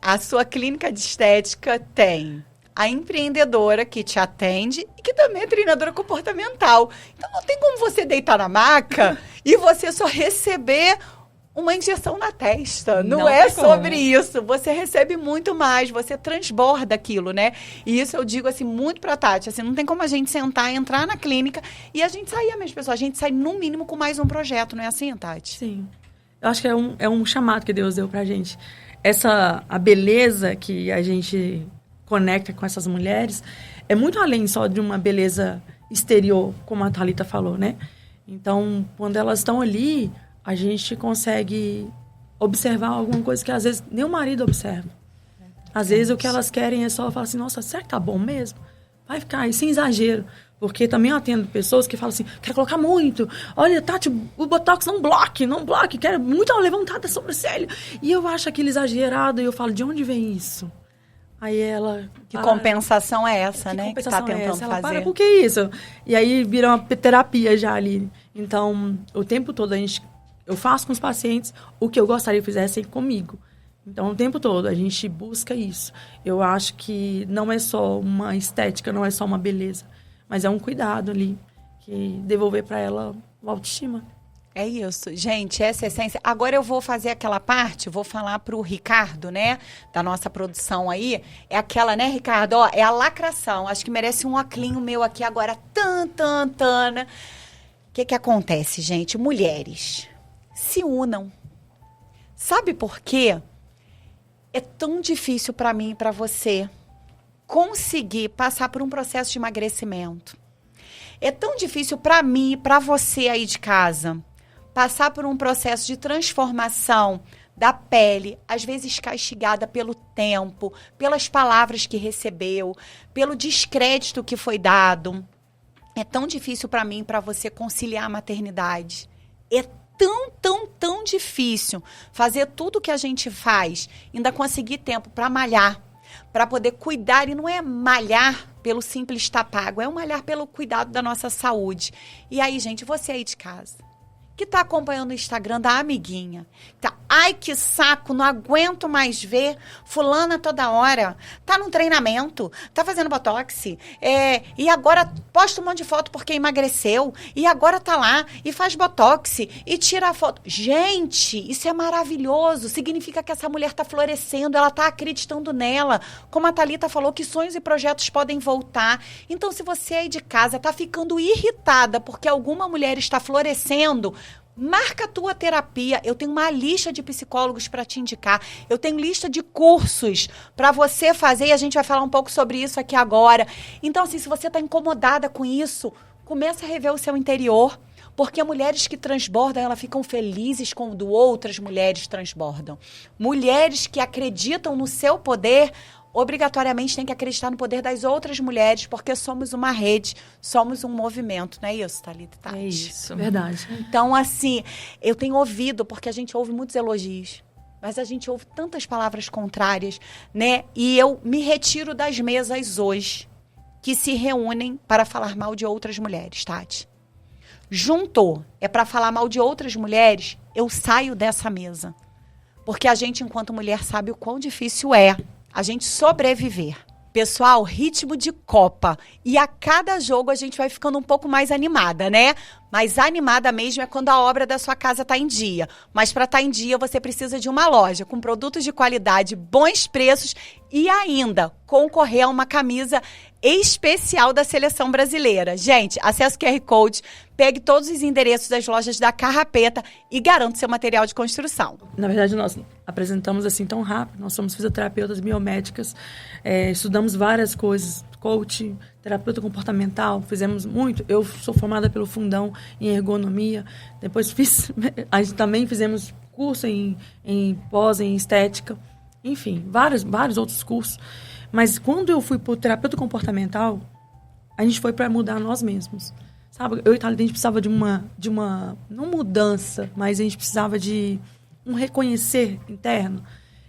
a sua clínica de estética tem a empreendedora que te atende e que também é treinadora comportamental? Então, não tem como você deitar na maca e você só receber uma injeção na testa. Não é sobre isso. Você recebe muito mais, você transborda aquilo, né? E isso eu digo, assim, muito pra Tati. Assim, não tem como a gente sentar, entrar na clínica e a gente sair, mesmo, pessoal. A gente sai, no mínimo, com mais um projeto. Não é assim, Tati? Sim. Eu acho que é um chamado que Deus deu pra gente. A beleza que a gente conecta com essas mulheres é muito além só de uma beleza exterior, como a Thalita falou, né? Então, quando elas estão ali, a gente consegue observar alguma coisa que às vezes nem o marido observa. Às vezes o que elas querem é só falar assim: nossa, será que tá bom mesmo? Vai ficar aí, sem exagero. Porque também eu atendo pessoas que falam assim: quero colocar muito. Olha, Tati, o Botox não bloque, quero muito levantada a sobrancelha. E eu acho aquilo exagerado e eu falo: de onde vem isso? Aí ela... Que compensação é essa, né? Que tá tentando fazer. Ela, para, por que isso? E aí vira uma terapia já ali. Então, o tempo todo eu faço com os pacientes o que eu gostaria que fizessem comigo. Então, o tempo todo, a gente busca isso. Eu acho que não é só uma estética, não é só uma beleza, mas é um cuidado ali, que devolver para ela a autoestima. É isso, gente, essa é a essência. Agora eu vou fazer aquela parte, vou falar pro Ricardo, né, da nossa produção aí. É aquela, né, Ricardo? Ó, é a lacração. Acho que merece um oclinho meu aqui agora. Né? O que acontece, gente? Mulheres, se unam. Sabe por quê? É tão difícil para mim e para você conseguir passar por um processo de emagrecimento. É tão difícil para mim e para você aí de casa passar por um processo de transformação da pele, às vezes castigada pelo tempo, pelas palavras que recebeu, pelo descrédito que foi dado. É tão difícil para mim e para você conciliar a maternidade. É tão difícil fazer tudo o que a gente faz, ainda conseguir tempo para malhar, para poder cuidar. E não é malhar pelo simples estar pago, é um malhar pelo cuidado da nossa saúde. E aí, gente, você aí de casa, que está acompanhando o Instagram da amiguinha, tá, ai que saco, não aguento mais ver fulana toda hora, tá num treinamento, tá fazendo botox, e agora posta um monte de foto porque emagreceu, e agora tá lá e faz botox e tira a foto. Gente, isso é maravilhoso, significa que essa mulher tá florescendo, ela tá acreditando nela, como a Thalita falou, que sonhos e projetos podem voltar. Então, se você aí de casa tá ficando irritada porque alguma mulher está florescendo, marca a tua terapia. Eu tenho uma lista de psicólogos para te indicar. Eu tenho lista de cursos para você fazer e a gente vai falar um pouco sobre isso aqui agora. Então, assim, se você está incomodada com isso, começa a rever o seu interior, porque mulheres que transbordam, elas ficam felizes quando outras mulheres transbordam. Mulheres que acreditam no seu poder, obrigatoriamente tem que acreditar no poder das outras mulheres, porque somos uma rede, somos um movimento, não é isso, Thalita e Tati? É isso, verdade. Então, assim, eu tenho ouvido, porque a gente ouve muitos elogios, mas a gente ouve tantas palavras contrárias, né? E eu me retiro das mesas hoje, que se reúnem para falar mal de outras mulheres, Tati. Juntou, é para falar mal de outras mulheres, eu saio dessa mesa. Porque a gente, enquanto mulher, sabe o quão difícil é a gente sobreviver. Pessoal, ritmo de Copa. E a cada jogo a gente vai ficando um pouco mais animada, né? Mas animada mesmo é quando a obra da sua casa está em dia. Mas para estar em dia, você precisa de uma loja com produtos de qualidade, bons preços e ainda concorrer a uma camisa especial da seleção brasileira. Gente, acesse o QR Code, pegue todos os endereços das lojas da Carrapeta e garanta seu material de construção. Na verdade, nós apresentamos assim tão rápido. Nós somos fisioterapeutas biomédicas, estudamos várias coisas, coach, terapeuta comportamental, fizemos muito. Eu sou formada pelo Fundão em ergonomia. Depois também fizemos curso em pós, em estética. Enfim, vários outros cursos. Mas quando eu fui para o terapeuta comportamental, a gente foi para mudar nós mesmos. Sabe? Eu e Thalita, a gente precisava de uma não mudança, mas a gente precisava de um reconhecer interno.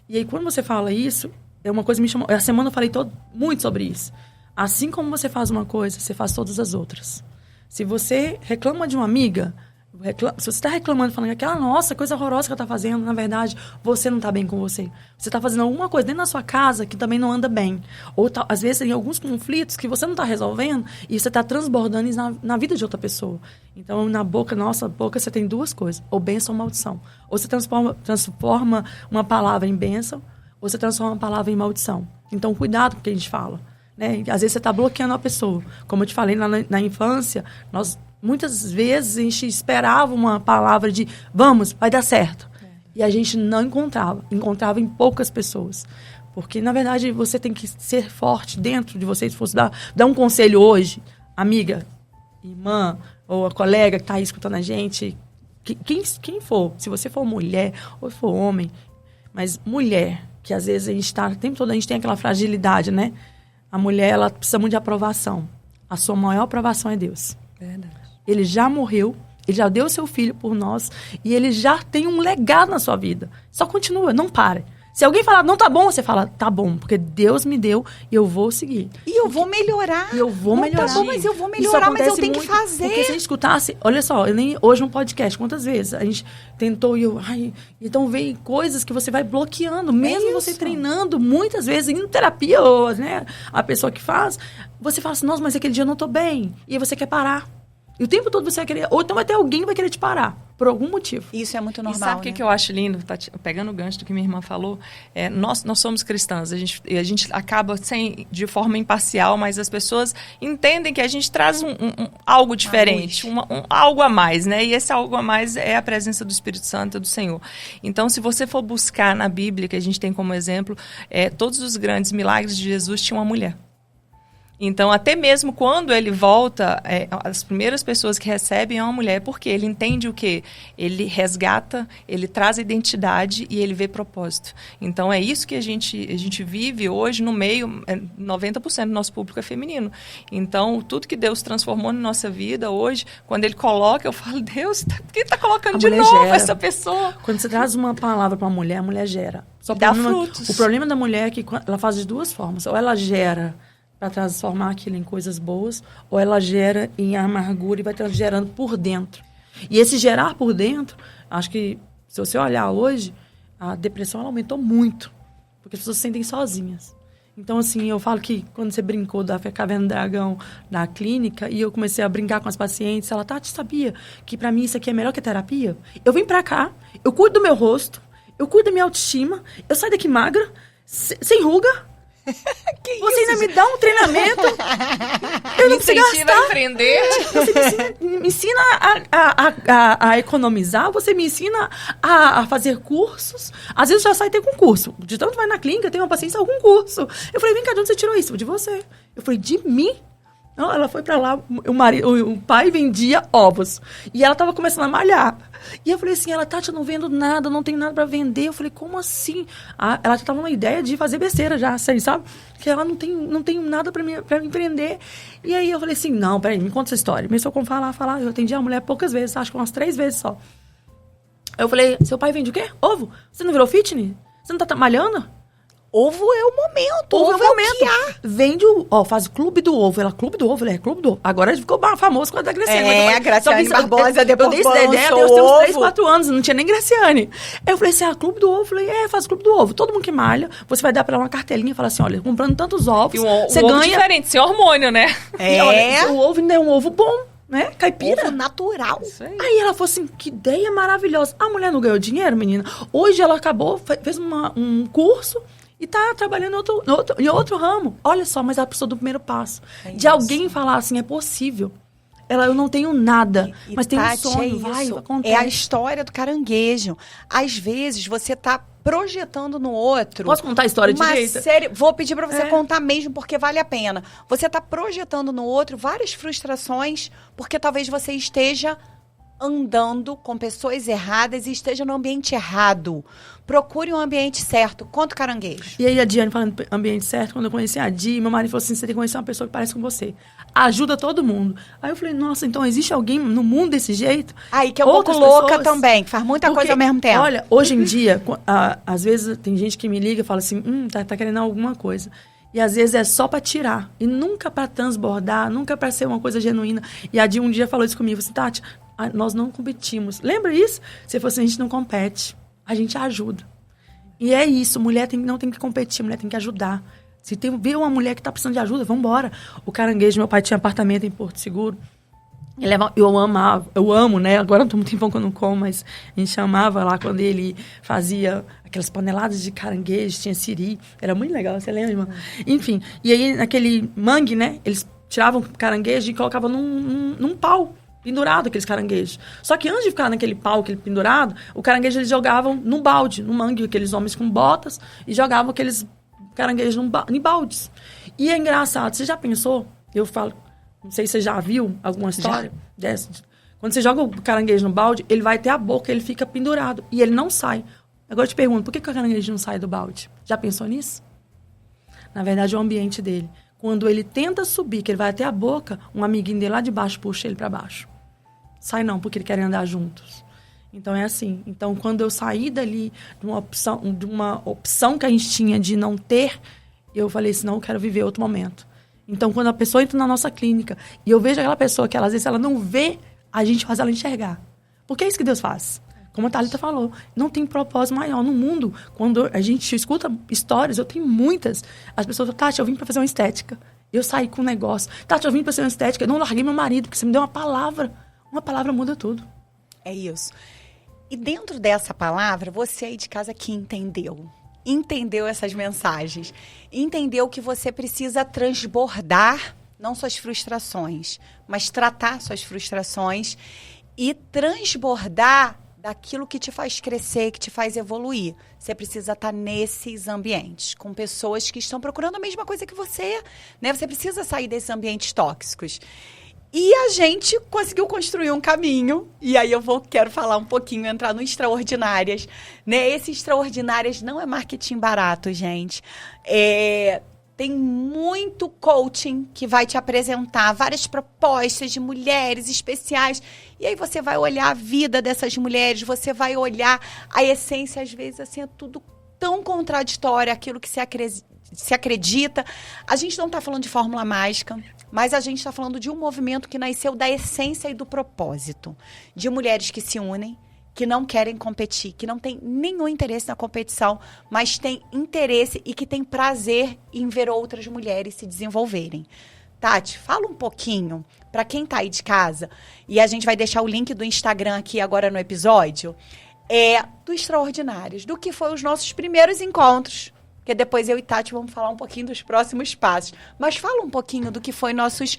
E aí, quando você fala isso, é uma coisa que me chamou. A semana eu falei muito sobre isso. Assim como você faz uma coisa, você faz todas as outras. Se você reclama de uma amiga, se você está reclamando, falando que aquela nossa coisa horrorosa que ela está fazendo, na verdade, você não está bem com você. Você está fazendo alguma coisa dentro da sua casa que também não anda bem. Ou às vezes tem alguns conflitos que você não está resolvendo e você está transbordando isso na vida de outra pessoa. Então, nossa boca, você tem duas coisas, ou bênção ou maldição. Ou você transforma uma palavra em bênção, ou você transforma uma palavra em maldição. Então, cuidado com o que a gente fala. Né? Às vezes você está bloqueando a pessoa. Como eu te falei, na infância, muitas vezes a gente esperava uma palavra de vamos, vai dar certo. E a gente não encontrava em poucas pessoas. Porque, na verdade, você tem que ser forte dentro de você. Se fosse dar um conselho hoje, amiga, irmã, ou a colega que está aí escutando a gente, quem for, se você for mulher ou for homem, mas mulher, que às vezes a gente está, o tempo todo a gente tem aquela fragilidade, né? A mulher, ela precisa muito de aprovação. A sua maior aprovação é Deus. Verdade. Ele já morreu, ele já deu seu filho por nós e ele já tem um legado na sua vida. Só continua, não pare. Se alguém falar, não tá bom, você fala, tá bom, porque Deus me deu e eu vou seguir. E eu vou melhorar. E eu vou melhorar. Tá bom, mas eu vou melhorar, mas eu tenho que fazer. Porque se a gente escutasse, olha só, eu nem hoje no podcast, quantas vezes a gente tentou e então vem coisas que você vai bloqueando, mesmo você treinando, muitas vezes, indo terapia, ou, né, a pessoa que faz, você fala assim, nossa, mas aquele dia eu não tô bem. E aí você quer parar. E o tempo todo você vai querer, ou então vai ter alguém que vai querer te parar, por algum motivo. Isso é muito normal, e sabe o né? que eu acho lindo? Tá pegando o gancho do que minha irmã falou. Nós somos cristãs, a gente acaba de forma imparcial, mas as pessoas entendem que a gente traz algo diferente, algo a mais, né? E esse algo a mais é a presença do Espírito Santo do Senhor. Então, se você for buscar na Bíblia, que a gente tem como exemplo, todos os grandes milagres de Jesus tinham uma mulher. Então, até mesmo quando ele volta, as primeiras pessoas que recebem é uma mulher, porque ele entende o quê? Ele resgata, ele traz identidade e ele vê propósito. Então, é isso que a gente vive hoje no meio, 90% do nosso público é feminino. Então, tudo que Deus transformou na nossa vida hoje, quando ele coloca, eu falo, Deus, por que está colocando de novo essa pessoa? Quando você traz uma palavra para a mulher gera. Dá frutos. O problema da mulher é que ela faz de duas formas. Ou ela gera para transformar aquilo em coisas boas, ou ela gera em amargura e vai gerando por dentro. E esse gerar por dentro, acho que, se você olhar hoje, a depressão ela aumentou muito, porque as pessoas se sentem sozinhas. Então, assim, eu falo que quando você brincou da Caverna do Dragão na clínica, e eu comecei a brincar com as pacientes, ela, Tati, sabia que para mim isso aqui é melhor que a terapia? Eu vim para cá, eu cuido do meu rosto, eu cuido da minha autoestima, eu saio daqui magra, sem ruga. Que você isso, ainda me dá um treinamento. Eu não preciso gastar. A empreender. Você me ensina a economizar, você me ensina a fazer cursos. Às vezes eu já saio até com curso. De tanto vai na clínica, tem uma paciente algum curso. Eu falei, vem cá, de onde você tirou isso? De você. Eu falei, de mim? Não, ela foi pra lá, o pai vendia ovos. E ela tava começando a malhar. E eu falei assim, Tati, eu não vendo nada, não tem nada pra vender. Eu falei, como assim? Ela já tava numa ideia de fazer besteira já, assim, sabe? Que ela não tem nada pra me empreender. E aí eu falei assim, não, peraí, me conta essa história. Começou a falar. Eu atendi a mulher poucas vezes, acho que umas 3 vezes só. Eu falei, seu pai vende o quê? Ovo? Você não virou fitness? Você não tá malhando? Ovo é o momento. Ovo é o que há. Vende faz o clube do ovo. Ela, clube do ovo? Ele é clube do ovo. Agora ele ficou famoso com a da Graciane. A Graciane Barbosa depois eu dei essa ideia, eu tenho uns 3, 4 anos, não tinha nem Graciane. Aí eu falei assim, clube do ovo. Eu falei, faz o clube do ovo. Todo mundo que malha, você vai dar pra ela uma cartelinha e falar assim, olha, comprando tantos ovos, você ganha... Ovo diferente, sem hormônio, né? E, olha, o ovo ainda é um ovo bom, né? Caipira. Ovo natural. Aí ela falou assim, que ideia maravilhosa. A mulher não ganhou dinheiro, menina? Hoje ela acabou, fez um curso... E tá trabalhando em outro ramo. Olha só, mas ela precisou do primeiro passo. De alguém falar assim, é possível. Eu não tenho nada, mas tenho um sonho, vai acontecer. É a história do caranguejo. Às vezes, você tá projetando no outro... Posso contar a história direita? Vou pedir pra você contar mesmo, porque vale a pena. Você tá projetando no outro várias frustrações, porque talvez você esteja andando com pessoas erradas e esteja no ambiente errado. Procure um ambiente certo. Conta o caranguejo. E aí a Diane falando ambiente certo, quando eu conheci a Di, meu marido falou assim, você tem que conhecer uma pessoa que parece com você. Ajuda todo mundo. Aí eu falei, nossa, então existe alguém no mundo desse jeito? Aí que é um pouco louca também, que faz muita coisa ao mesmo tempo. Olha, hoje em dia, às vezes tem gente que me liga e fala assim, tá querendo alguma coisa. E às vezes é só pra tirar. E nunca pra transbordar, nunca pra ser uma coisa genuína. E a Di um dia falou isso comigo, assim, Tati, nós não competimos. Lembra isso? Você falou assim, a gente não compete, a gente ajuda. E é isso, mulher não tem que competir, mulher tem que ajudar. Se vê uma mulher que tá precisando de ajuda, vamos embora. O caranguejo, meu pai tinha apartamento em Porto Seguro. Eu amo, né? Agora não tô muito tempão que eu não como, mas a gente chamava lá quando ele fazia aquelas paneladas de caranguejo, tinha siri. Era muito legal, você lembra, irmã? Enfim, e aí naquele mangue, né? Eles tiravam o caranguejo e colocavam num pau. Pendurado aqueles caranguejos. Só que antes de ficar naquele pau, aquele pendurado, o caranguejo eles jogavam no balde, no mangue, aqueles homens com botas, e jogavam aqueles caranguejos em baldes. E é engraçado, você já pensou? Eu falo, não sei se você já viu alguma história dessa. Quando você joga o caranguejo no balde, ele vai até a boca, ele fica pendurado, e ele não sai. Agora eu te pergunto, por que o caranguejo não sai do balde? Já pensou nisso? Na verdade, é o ambiente dele. Quando ele tenta subir, que ele vai até a boca, um amiguinho dele lá de baixo puxa ele para baixo. Sai não, porque ele quer andar juntos. Então, é assim. Então, quando eu saí dali de uma opção que a gente tinha de não ter, eu falei assim, não, eu quero viver outro momento. Então, quando a pessoa entra na nossa clínica e eu vejo aquela pessoa que, às vezes, ela não vê, a gente faz ela enxergar. Porque é isso que Deus faz. Como a Thalita falou, não tem propósito maior no mundo. Quando a gente escuta histórias, eu tenho muitas. As pessoas falam, Tati, eu vim para fazer uma estética. Eu saí com um negócio. Tati, eu vim para fazer uma estética. Eu não larguei meu marido, porque você me deu uma palavra. Uma palavra muda tudo. É isso. E dentro dessa palavra, você aí de casa que entendeu essas mensagens, entendeu que você precisa transbordar, não suas frustrações, mas tratar suas frustrações e transbordar daquilo que te faz crescer, que te faz evoluir. Você precisa estar nesses ambientes, com pessoas que estão procurando a mesma coisa que você, né? Você precisa sair desses ambientes tóxicos. E a gente conseguiu construir um caminho, e aí quero falar um pouquinho, entrar no Extraordinárias, né? Esse Extraordinárias não é marketing barato, gente. Tem muito coaching que vai te apresentar várias propostas de mulheres especiais. E aí você vai olhar a vida dessas mulheres, você vai olhar a essência, às vezes, assim, é tudo tão contraditório, aquilo que se acredita. A gente não está falando de fórmula mágica, mas a gente está falando de um movimento que nasceu da essência e do propósito. De mulheres que se unem, que não querem competir, que não tem nenhum interesse na competição, mas tem interesse e que tem prazer em ver outras mulheres se desenvolverem. Tati, fala um pouquinho para quem está aí de casa, e a gente vai deixar o link do Instagram aqui agora no episódio, do Extraordinários, do que foi os nossos primeiros encontros, porque depois eu e Tati vamos falar um pouquinho dos próximos passos. Mas fala um pouquinho do que foi nossos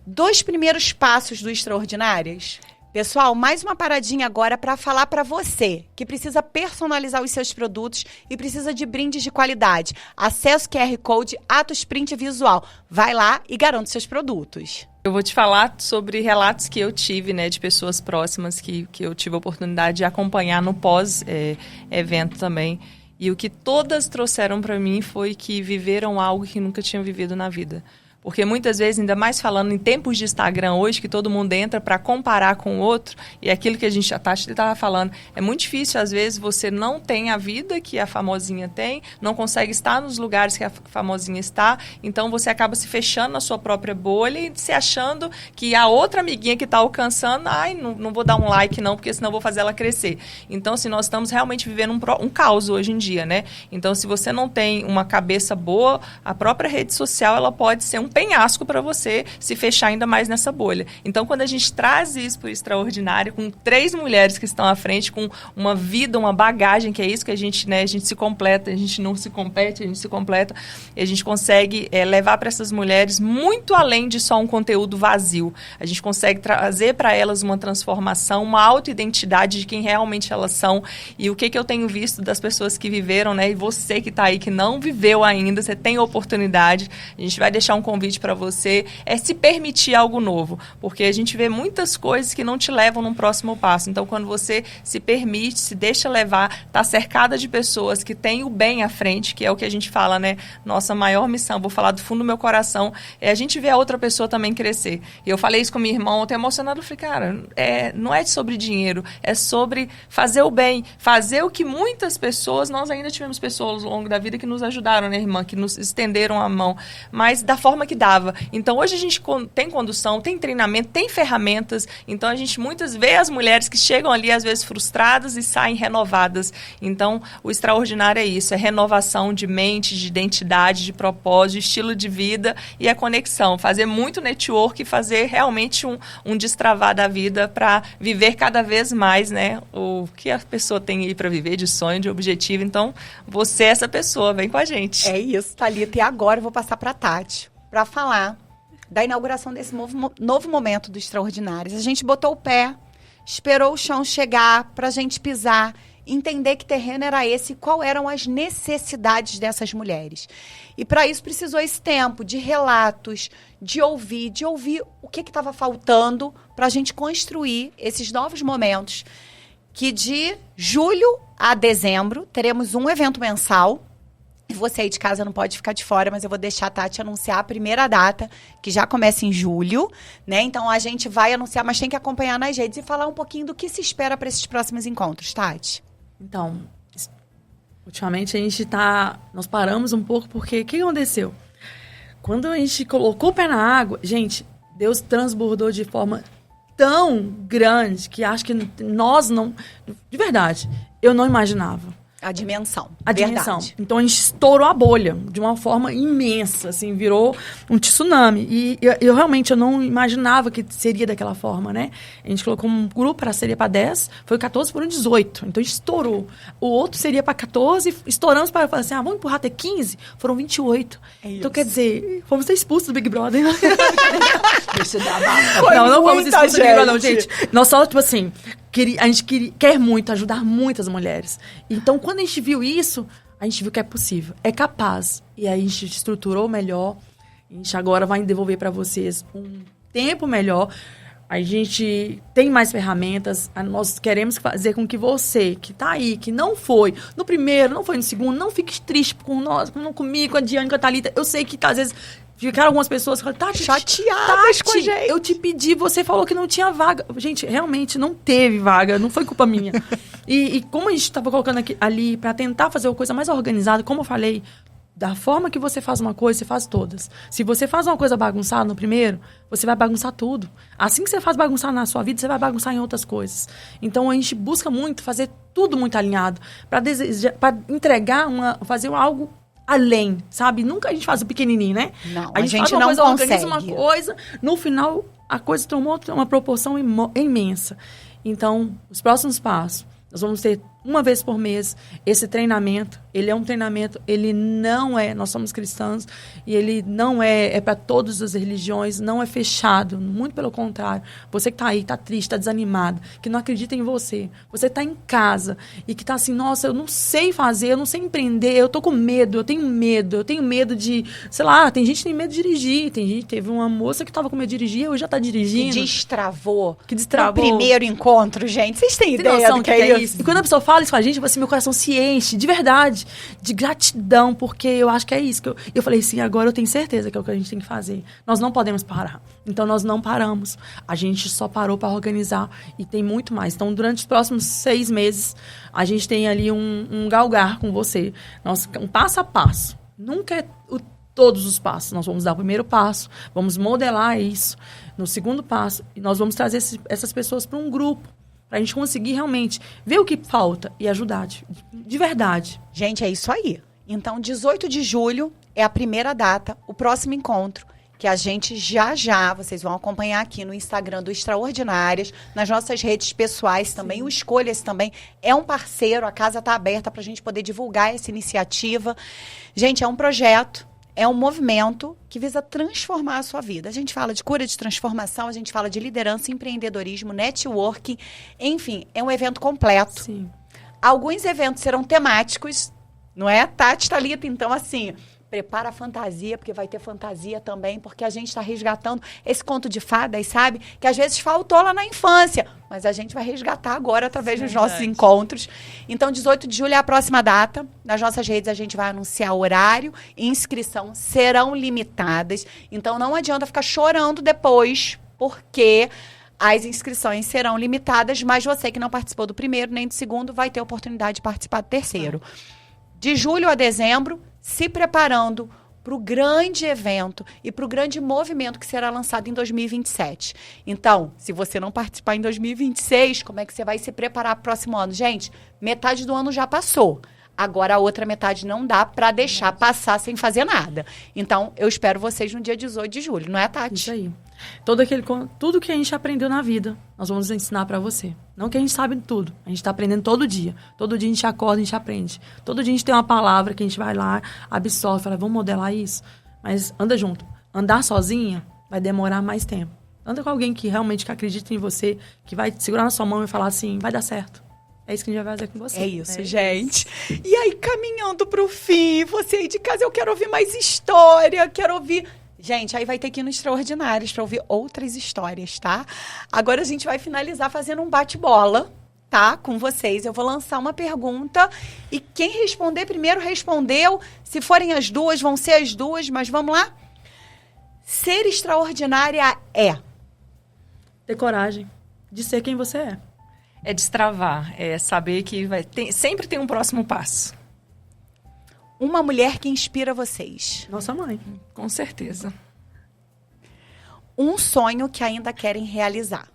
2 primeiros passos do Extraordinárias. Pessoal, mais uma paradinha agora para falar para você que precisa personalizar os seus produtos e precisa de brindes de qualidade. Acesse o QR Code Atos Print Visual. Vai lá e garante seus produtos. Eu vou te falar sobre relatos que eu tive, né, de pessoas próximas que eu tive a oportunidade de acompanhar no pós-evento também. E o que todas trouxeram para mim foi que viveram algo que nunca tinham vivido na vida. Porque muitas vezes, ainda mais falando em tempos de Instagram hoje, que todo mundo entra para comparar com o outro, e aquilo que a Tati estava falando, é muito difícil, às vezes, você não tem a vida que a famosinha tem, não consegue estar nos lugares que a famosinha está, então você acaba se fechando na sua própria bolha e se achando que a outra amiguinha que está alcançando, não vou dar um like não, porque senão eu vou fazer ela crescer. Então, assim, nós estamos realmente vivendo um caos hoje em dia, né? Então, se você não tem uma cabeça boa, a própria rede social, ela pode ser um penhasco para você se fechar ainda mais nessa bolha. Então, quando a gente traz isso para o Extraordinário, com 3 mulheres que estão à frente, com uma vida, uma bagagem, que é isso que a gente, né, a gente se completa, a gente não se compete, a gente se completa, e a gente consegue levar para essas mulheres muito além de só um conteúdo vazio. A gente consegue trazer para elas uma transformação, uma autoidentidade de quem realmente elas são. E o que eu tenho visto das pessoas que viveram, né, e você que está aí, que não viveu ainda, você tem oportunidade, a gente vai deixar um convite para você, se permitir algo novo, porque a gente vê muitas coisas que não te levam num próximo passo. Então, quando você se permite, se deixa levar, está cercada de pessoas que têm o bem à frente, que é o que a gente fala, né? Nossa maior missão, vou falar do fundo do meu coração, é a gente ver a outra pessoa também crescer. E eu falei isso com minha irmã ontem, emocionada, eu falei, cara, não é sobre dinheiro, é sobre fazer o bem, fazer o que muitas pessoas, nós ainda tivemos pessoas ao longo da vida que nos ajudaram, né, irmã, que nos estenderam a mão, mas da forma que dava. Então, hoje a gente tem condução, tem treinamento, tem ferramentas. Então, a gente muitas vê as mulheres que chegam ali, às vezes, frustradas e saem renovadas. Então, o extraordinário é isso, é renovação de mente, de identidade, de propósito, de estilo de vida e a conexão. Fazer muito network e fazer realmente um destravar da vida para viver cada vez mais, né, o que a pessoa tem aí para viver, de sonho, de objetivo. Então, você é essa pessoa, vem com a gente. É isso, Thalita. E agora eu vou passar para a Tati, para falar da inauguração desse novo momento do Extraordinários. A gente botou o pé, esperou o chão chegar para a gente pisar, entender que terreno era esse e quais eram as necessidades dessas mulheres. E para isso precisou esse tempo de relatos, de ouvir o que estava faltando para a gente construir esses novos momentos, que de julho a dezembro teremos um evento mensal, Você aí de casa não pode ficar de fora, mas eu vou deixar a Tati anunciar a primeira data, que já começa em julho, né? Então, a gente vai anunciar, mas tem que acompanhar nas redes e falar um pouquinho do que se espera para esses próximos encontros, Tati. Então, ultimamente nós paramos um pouco, porque o que aconteceu? Quando a gente colocou o pé na água, gente, Deus transbordou de forma tão grande que acho que nós não... De verdade, eu não imaginava. A dimensão. Então, a gente estourou a bolha de uma forma imensa, assim, virou um tsunami. E eu realmente não imaginava que seria daquela forma, né? A gente colocou um grupo, seria para 10, foi 14, foram 18. Então, a gente estourou. O outro seria para 14, estouramos para falar assim, vamos empurrar até 15? Foram 28. Então, quer dizer, fomos ser expulsos do Big Brother. Não fomos expulsos do Big Brother, não, gente. Nós só, tipo assim... A gente quer muito ajudar muitas mulheres. Então, quando a gente viu isso, a gente viu que é possível, é capaz. E aí a gente estruturou melhor. A gente agora vai devolver para vocês um tempo melhor. A gente tem mais ferramentas. Nós queremos fazer com que você, que tá aí, que não foi no primeiro, não foi no segundo, não fique triste com nós, comigo, com a Diane, com a Thalita. Eu sei que, às vezes... Ficaram algumas pessoas que falaram, Tati, chateadas com a gente. Eu te pedi, você falou que não tinha vaga. Gente, realmente não teve vaga, não foi culpa minha. E como a gente estava colocando ali para tentar fazer uma coisa mais organizada, como eu falei, da forma que você faz uma coisa, você faz todas. Se você faz uma coisa bagunçada no primeiro, você vai bagunçar tudo. Assim que você faz bagunçar na sua vida, você vai bagunçar em outras coisas. Então, a gente busca muito fazer tudo muito alinhado para entregar, fazer algo além, sabe? Nunca a gente faz o pequenininho, né? Não, a gente não consegue. Organiza uma coisa, no final, a coisa tomou uma proporção imensa. Então, os próximos passos, nós vamos ter uma vez por mês esse treinamento. Ele é um treinamento, ele não é, nós somos cristãos, e ele não é para todas as religiões, não é fechado, muito pelo contrário. Você que está aí, está triste, está desanimado, que não acredita em você está em casa e que está assim, nossa, eu não sei fazer, eu não sei empreender, eu tô com medo, eu tenho medo de, sei lá, tem gente que tem medo de dirigir, teve uma moça que estava com medo de dirigir, hoje já está dirigindo. Que destravou. No primeiro encontro, gente. Vocês têm ideia do que é isso? E quando a pessoa fala isso com a gente, assim, meu coração se enche, de verdade, de gratidão, porque eu acho que é isso. Eu falei assim, agora eu tenho certeza que é o que a gente tem que fazer. Nós não podemos parar. Então, nós não paramos. A gente só parou para organizar e tem muito mais. Então, durante os próximos 6 meses, a gente tem ali um galgar com você. Um passo a passo. Nunca é todos os passos. Nós vamos dar o primeiro passo, vamos modelar isso. No segundo passo, e nós vamos trazer essas pessoas para um grupo, para a gente conseguir realmente ver o que falta e ajudar de verdade. Gente, é isso aí. Então, 18 de julho é a primeira data, o próximo encontro, que a gente já, vocês vão acompanhar aqui no Instagram do Extraordinárias, nas nossas redes pessoais também. Sim. O Escolha-se também é um parceiro, a casa está aberta para a gente poder divulgar essa iniciativa. Gente, é um projeto, é um movimento que visa transformar a sua vida. A gente fala de cura, de transformação, a gente fala de liderança, empreendedorismo, networking. Enfim, é um evento completo. Sim. Alguns eventos serão temáticos, não é? Tati, Thalita, então assim... Prepara a fantasia, porque vai ter fantasia também, porque a gente está resgatando esse conto de fadas, sabe? Que às vezes faltou lá na infância, mas a gente vai resgatar agora através dos nossos encontros. Então, 18 de julho é a próxima data. Nas nossas redes a gente vai anunciar o horário e inscrição serão limitadas. Então, não adianta ficar chorando depois, porque as inscrições serão limitadas, mas você que não participou do primeiro nem do segundo vai ter a oportunidade de participar do terceiro. De julho a dezembro, se preparando para o grande evento e para o grande movimento que será lançado em 2027. Então, se você não participar em 2026, como é que você vai se preparar para o próximo ano? Gente, metade do ano já passou. Agora, a outra metade não dá para deixar passar sem fazer nada. Então, eu espero vocês no dia 18 de julho, não é, Tati? Isso aí. Tudo que a gente aprendeu na vida, nós vamos ensinar para você. Não que a gente sabe tudo. A gente está aprendendo todo dia. Todo dia a gente acorda, a gente aprende. Todo dia a gente tem uma palavra que a gente vai lá, absorve, fala, vamos modelar isso. Mas anda junto. Andar sozinha vai demorar mais tempo. Anda com alguém que realmente acredita em você, que vai segurar na sua mão e falar assim, vai dar certo. É isso que a gente vai fazer com você. É isso, gente. E aí, caminhando pro fim, você aí de casa, eu quero ouvir mais história, quero ouvir... Gente, aí vai ter que ir no Extraordinários para ouvir outras histórias, tá? Agora a gente vai finalizar fazendo um bate-bola. tá? Com vocês. Eu vou lançar uma pergunta e quem responder primeiro respondeu. Se forem as duas, vão ser as duas, mas vamos lá? Ser extraordinária é? Ter coragem de ser quem você é. É destravar, é saber que sempre tem um próximo passo. Uma mulher que inspira vocês. Nossa mãe. Com certeza. Um sonho que ainda querem realizar.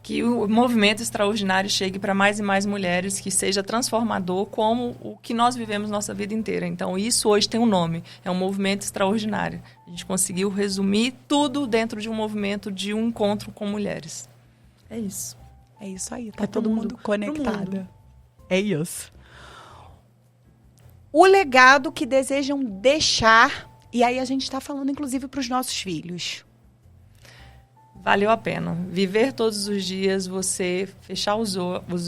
Que o movimento extraordinário chegue para mais e mais mulheres, que seja transformador como o que nós vivemos nossa vida inteira. Então, isso hoje tem um nome, é um movimento extraordinário. A gente conseguiu resumir tudo dentro de um movimento de um encontro com mulheres. É isso. É isso aí, tá todo mundo conectado. É isso. O legado que desejam deixar, e aí a gente está falando inclusive para os nossos filhos. Valeu a pena. Viver todos os dias, você fechar os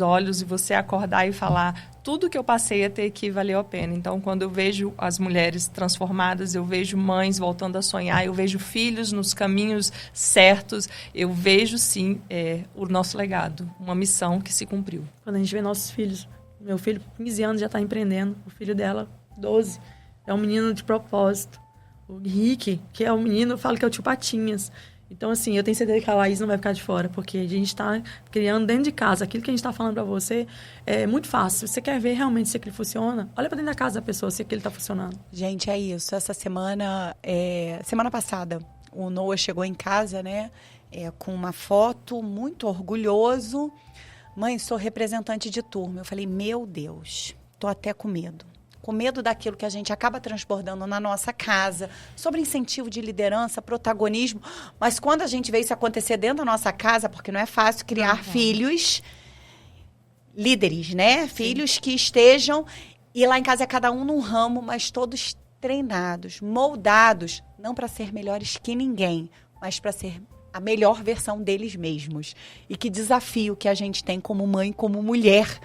olhos e você acordar e falar tudo que eu passei até aqui valeu a pena. Então, quando eu vejo as mulheres transformadas, eu vejo mães voltando a sonhar, eu vejo filhos nos caminhos certos, eu vejo, sim, o nosso legado, uma missão que se cumpriu. Quando a gente vê nossos filhos, meu filho, 15 anos, já está empreendendo, o filho dela, 12, é um menino de propósito. O Rick, que é o menino, eu falo que é o tio Patinhas. Então, assim, eu tenho certeza que a Laís não vai ficar de fora, porque a gente está criando dentro de casa. Aquilo que a gente está falando para você é muito fácil. Se você quer ver realmente se aquilo funciona, olha para dentro da casa da pessoa, se aquilo está funcionando. Gente, é isso. Essa semana passada, o Noah chegou em casa, né, com uma foto, muito orgulhoso. Mãe, sou representante de turma. Eu falei, meu Deus, tô até com medo. Com medo daquilo que a gente acaba transbordando na nossa casa, sobre incentivo de liderança, protagonismo. Mas quando a gente vê isso acontecer dentro da nossa casa, porque não é fácil criar filhos líderes, né? Filhos que estejam... E lá em casa é cada um num ramo, mas todos treinados, moldados, não para ser melhores que ninguém, mas para ser a melhor versão deles mesmos. E que desafio que a gente tem como mãe, como mulher,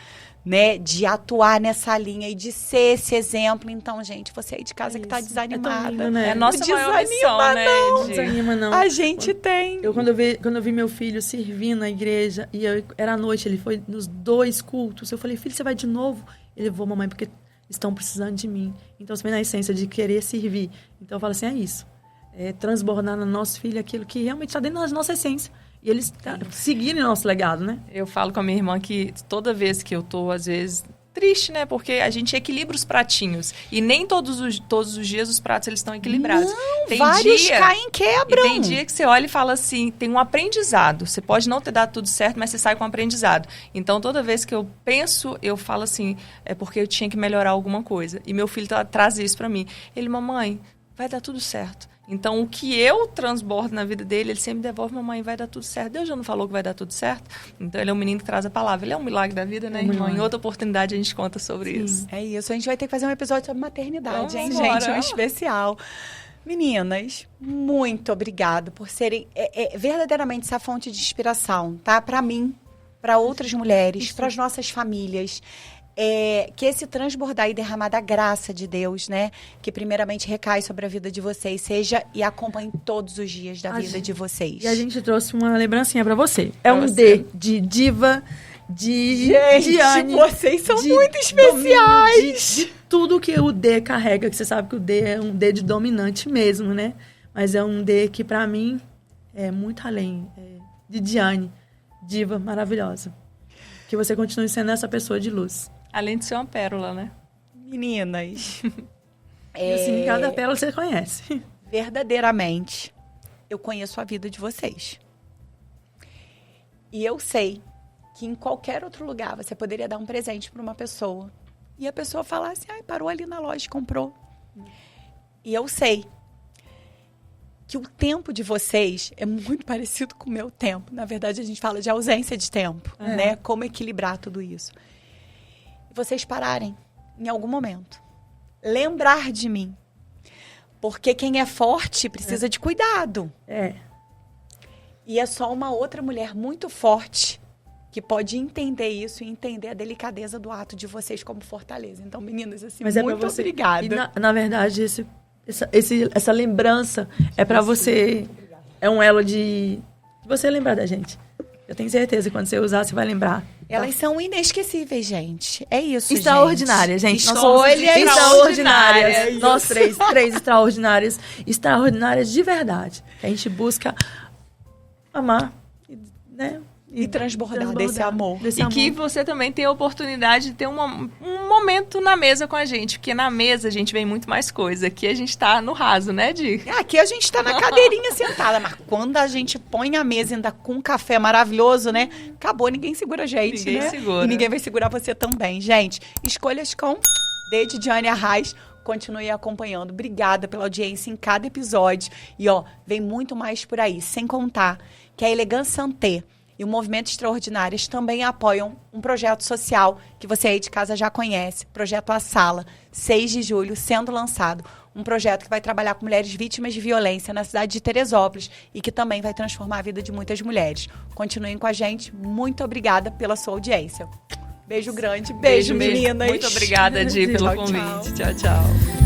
né, de atuar nessa linha e de ser esse exemplo. Então, gente, você aí de casa que tá desanimada. Lindo, né? É a nossa maior missão, né? Não desanima, não. A gente tem. Quando eu vi meu filho servindo na igreja, e era à noite, ele foi nos 2 cultos, eu falei, filho, você vai de novo? Ele, vou, mamãe, porque estão precisando de mim. Então, você vem na essência de querer servir. Então, eu falo assim, é isso. É transbordar no nosso filho aquilo que realmente está dentro da nossa essência. E eles seguirem nosso legado, né? Eu falo com a minha irmã que toda vez que eu tô, às vezes, triste, né? Porque a gente equilibra os pratinhos. E nem todos os dias os pratos eles estão equilibrados. Não, tem vários dia, caem, quebram. E tem dia que você olha e fala assim, tem um aprendizado. Você pode não ter dado tudo certo, mas você sai com um aprendizado. Então, toda vez que eu penso, eu falo assim, é porque eu tinha que melhorar alguma coisa. E meu filho traz isso pra mim. Ele, mamãe, vai dar tudo certo. Então, o que eu transbordo na vida dele, ele sempre devolve, mamãe, vai dar tudo certo. Deus já não falou que vai dar tudo certo? Então, ele é um menino que traz a palavra. Ele é um milagre da vida, né, irmão? Em outra oportunidade, a gente conta sobre isso. É isso. A gente vai ter que fazer um episódio sobre maternidade, hein, Vambora. gente? Um especial. Meninas, muito obrigada por serem verdadeiramente essa fonte de inspiração, tá? Para mim, para outras mulheres, para as nossas famílias. Que esse transbordar e derramar da graça de Deus, né? Que primeiramente recai sobre a vida de vocês, seja e acompanhe todos os dias da vida de vocês. E a gente trouxe uma lembrancinha pra você. É um D de diva, de Diane. Vocês são muito especiais! De tudo que o D carrega, que você sabe que o D é um D de dominante mesmo, né? Mas é um D que pra mim é muito além. De Diane, diva maravilhosa. Que você continue sendo essa pessoa de luz. Além de ser uma pérola, né? Meninas. E o significado da pérola você conhece. Verdadeiramente, eu conheço a vida de vocês. E eu sei que em qualquer outro lugar você poderia dar um presente para uma pessoa. E a pessoa falar assim, parou ali na loja e comprou. E eu sei que o tempo de vocês é muito parecido com o meu tempo. Na verdade, a gente fala de ausência de tempo, né? Como equilibrar tudo isso. E vocês pararem em algum momento. Lembrar de mim. Porque quem é forte precisa de cuidado. E é só uma outra mulher muito forte que pode entender isso e entender a delicadeza do ato de vocês como fortaleza. Então, meninas, assim, mas muito obrigada. E na verdade, essa lembrança é para você. É um elo de você lembrar da gente. Eu tenho certeza que quando você usar, você vai lembrar Elas são inesquecíveis, gente. É isso, extraordinárias, gente. Nós somos extraordinárias. É nós três extraordinárias. Extraordinárias de verdade. A gente busca amar, né? E transbordar desse amor. E que você também tem a oportunidade de ter um momento na mesa com a gente. Porque na mesa a gente vem muito mais coisa. Aqui a gente tá no raso, né, Di? Aqui a gente tá na cadeirinha sentada. Mas quando a gente põe a mesa ainda com um café maravilhoso, né? Acabou, ninguém segura a gente, ninguém né? segura. E ninguém vai segurar você também. Gente, escolhas com D de Diane Arraes. Continue acompanhando. Obrigada pela audiência em cada episódio. E, ó, vem muito mais por aí. Sem contar que a Elegância Santé e o Movimento Extraordinárias também apoiam um projeto social que você aí de casa já conhece, projeto A Sala, 6 de julho, sendo lançado. Um projeto que vai trabalhar com mulheres vítimas de violência na cidade de Teresópolis e que também vai transformar a vida de muitas mulheres. Continuem com a gente. Muito obrigada pela sua audiência. Beijo grande. Beijo, meninas. Muito obrigada, Di, pelo convite. Tchau, tchau.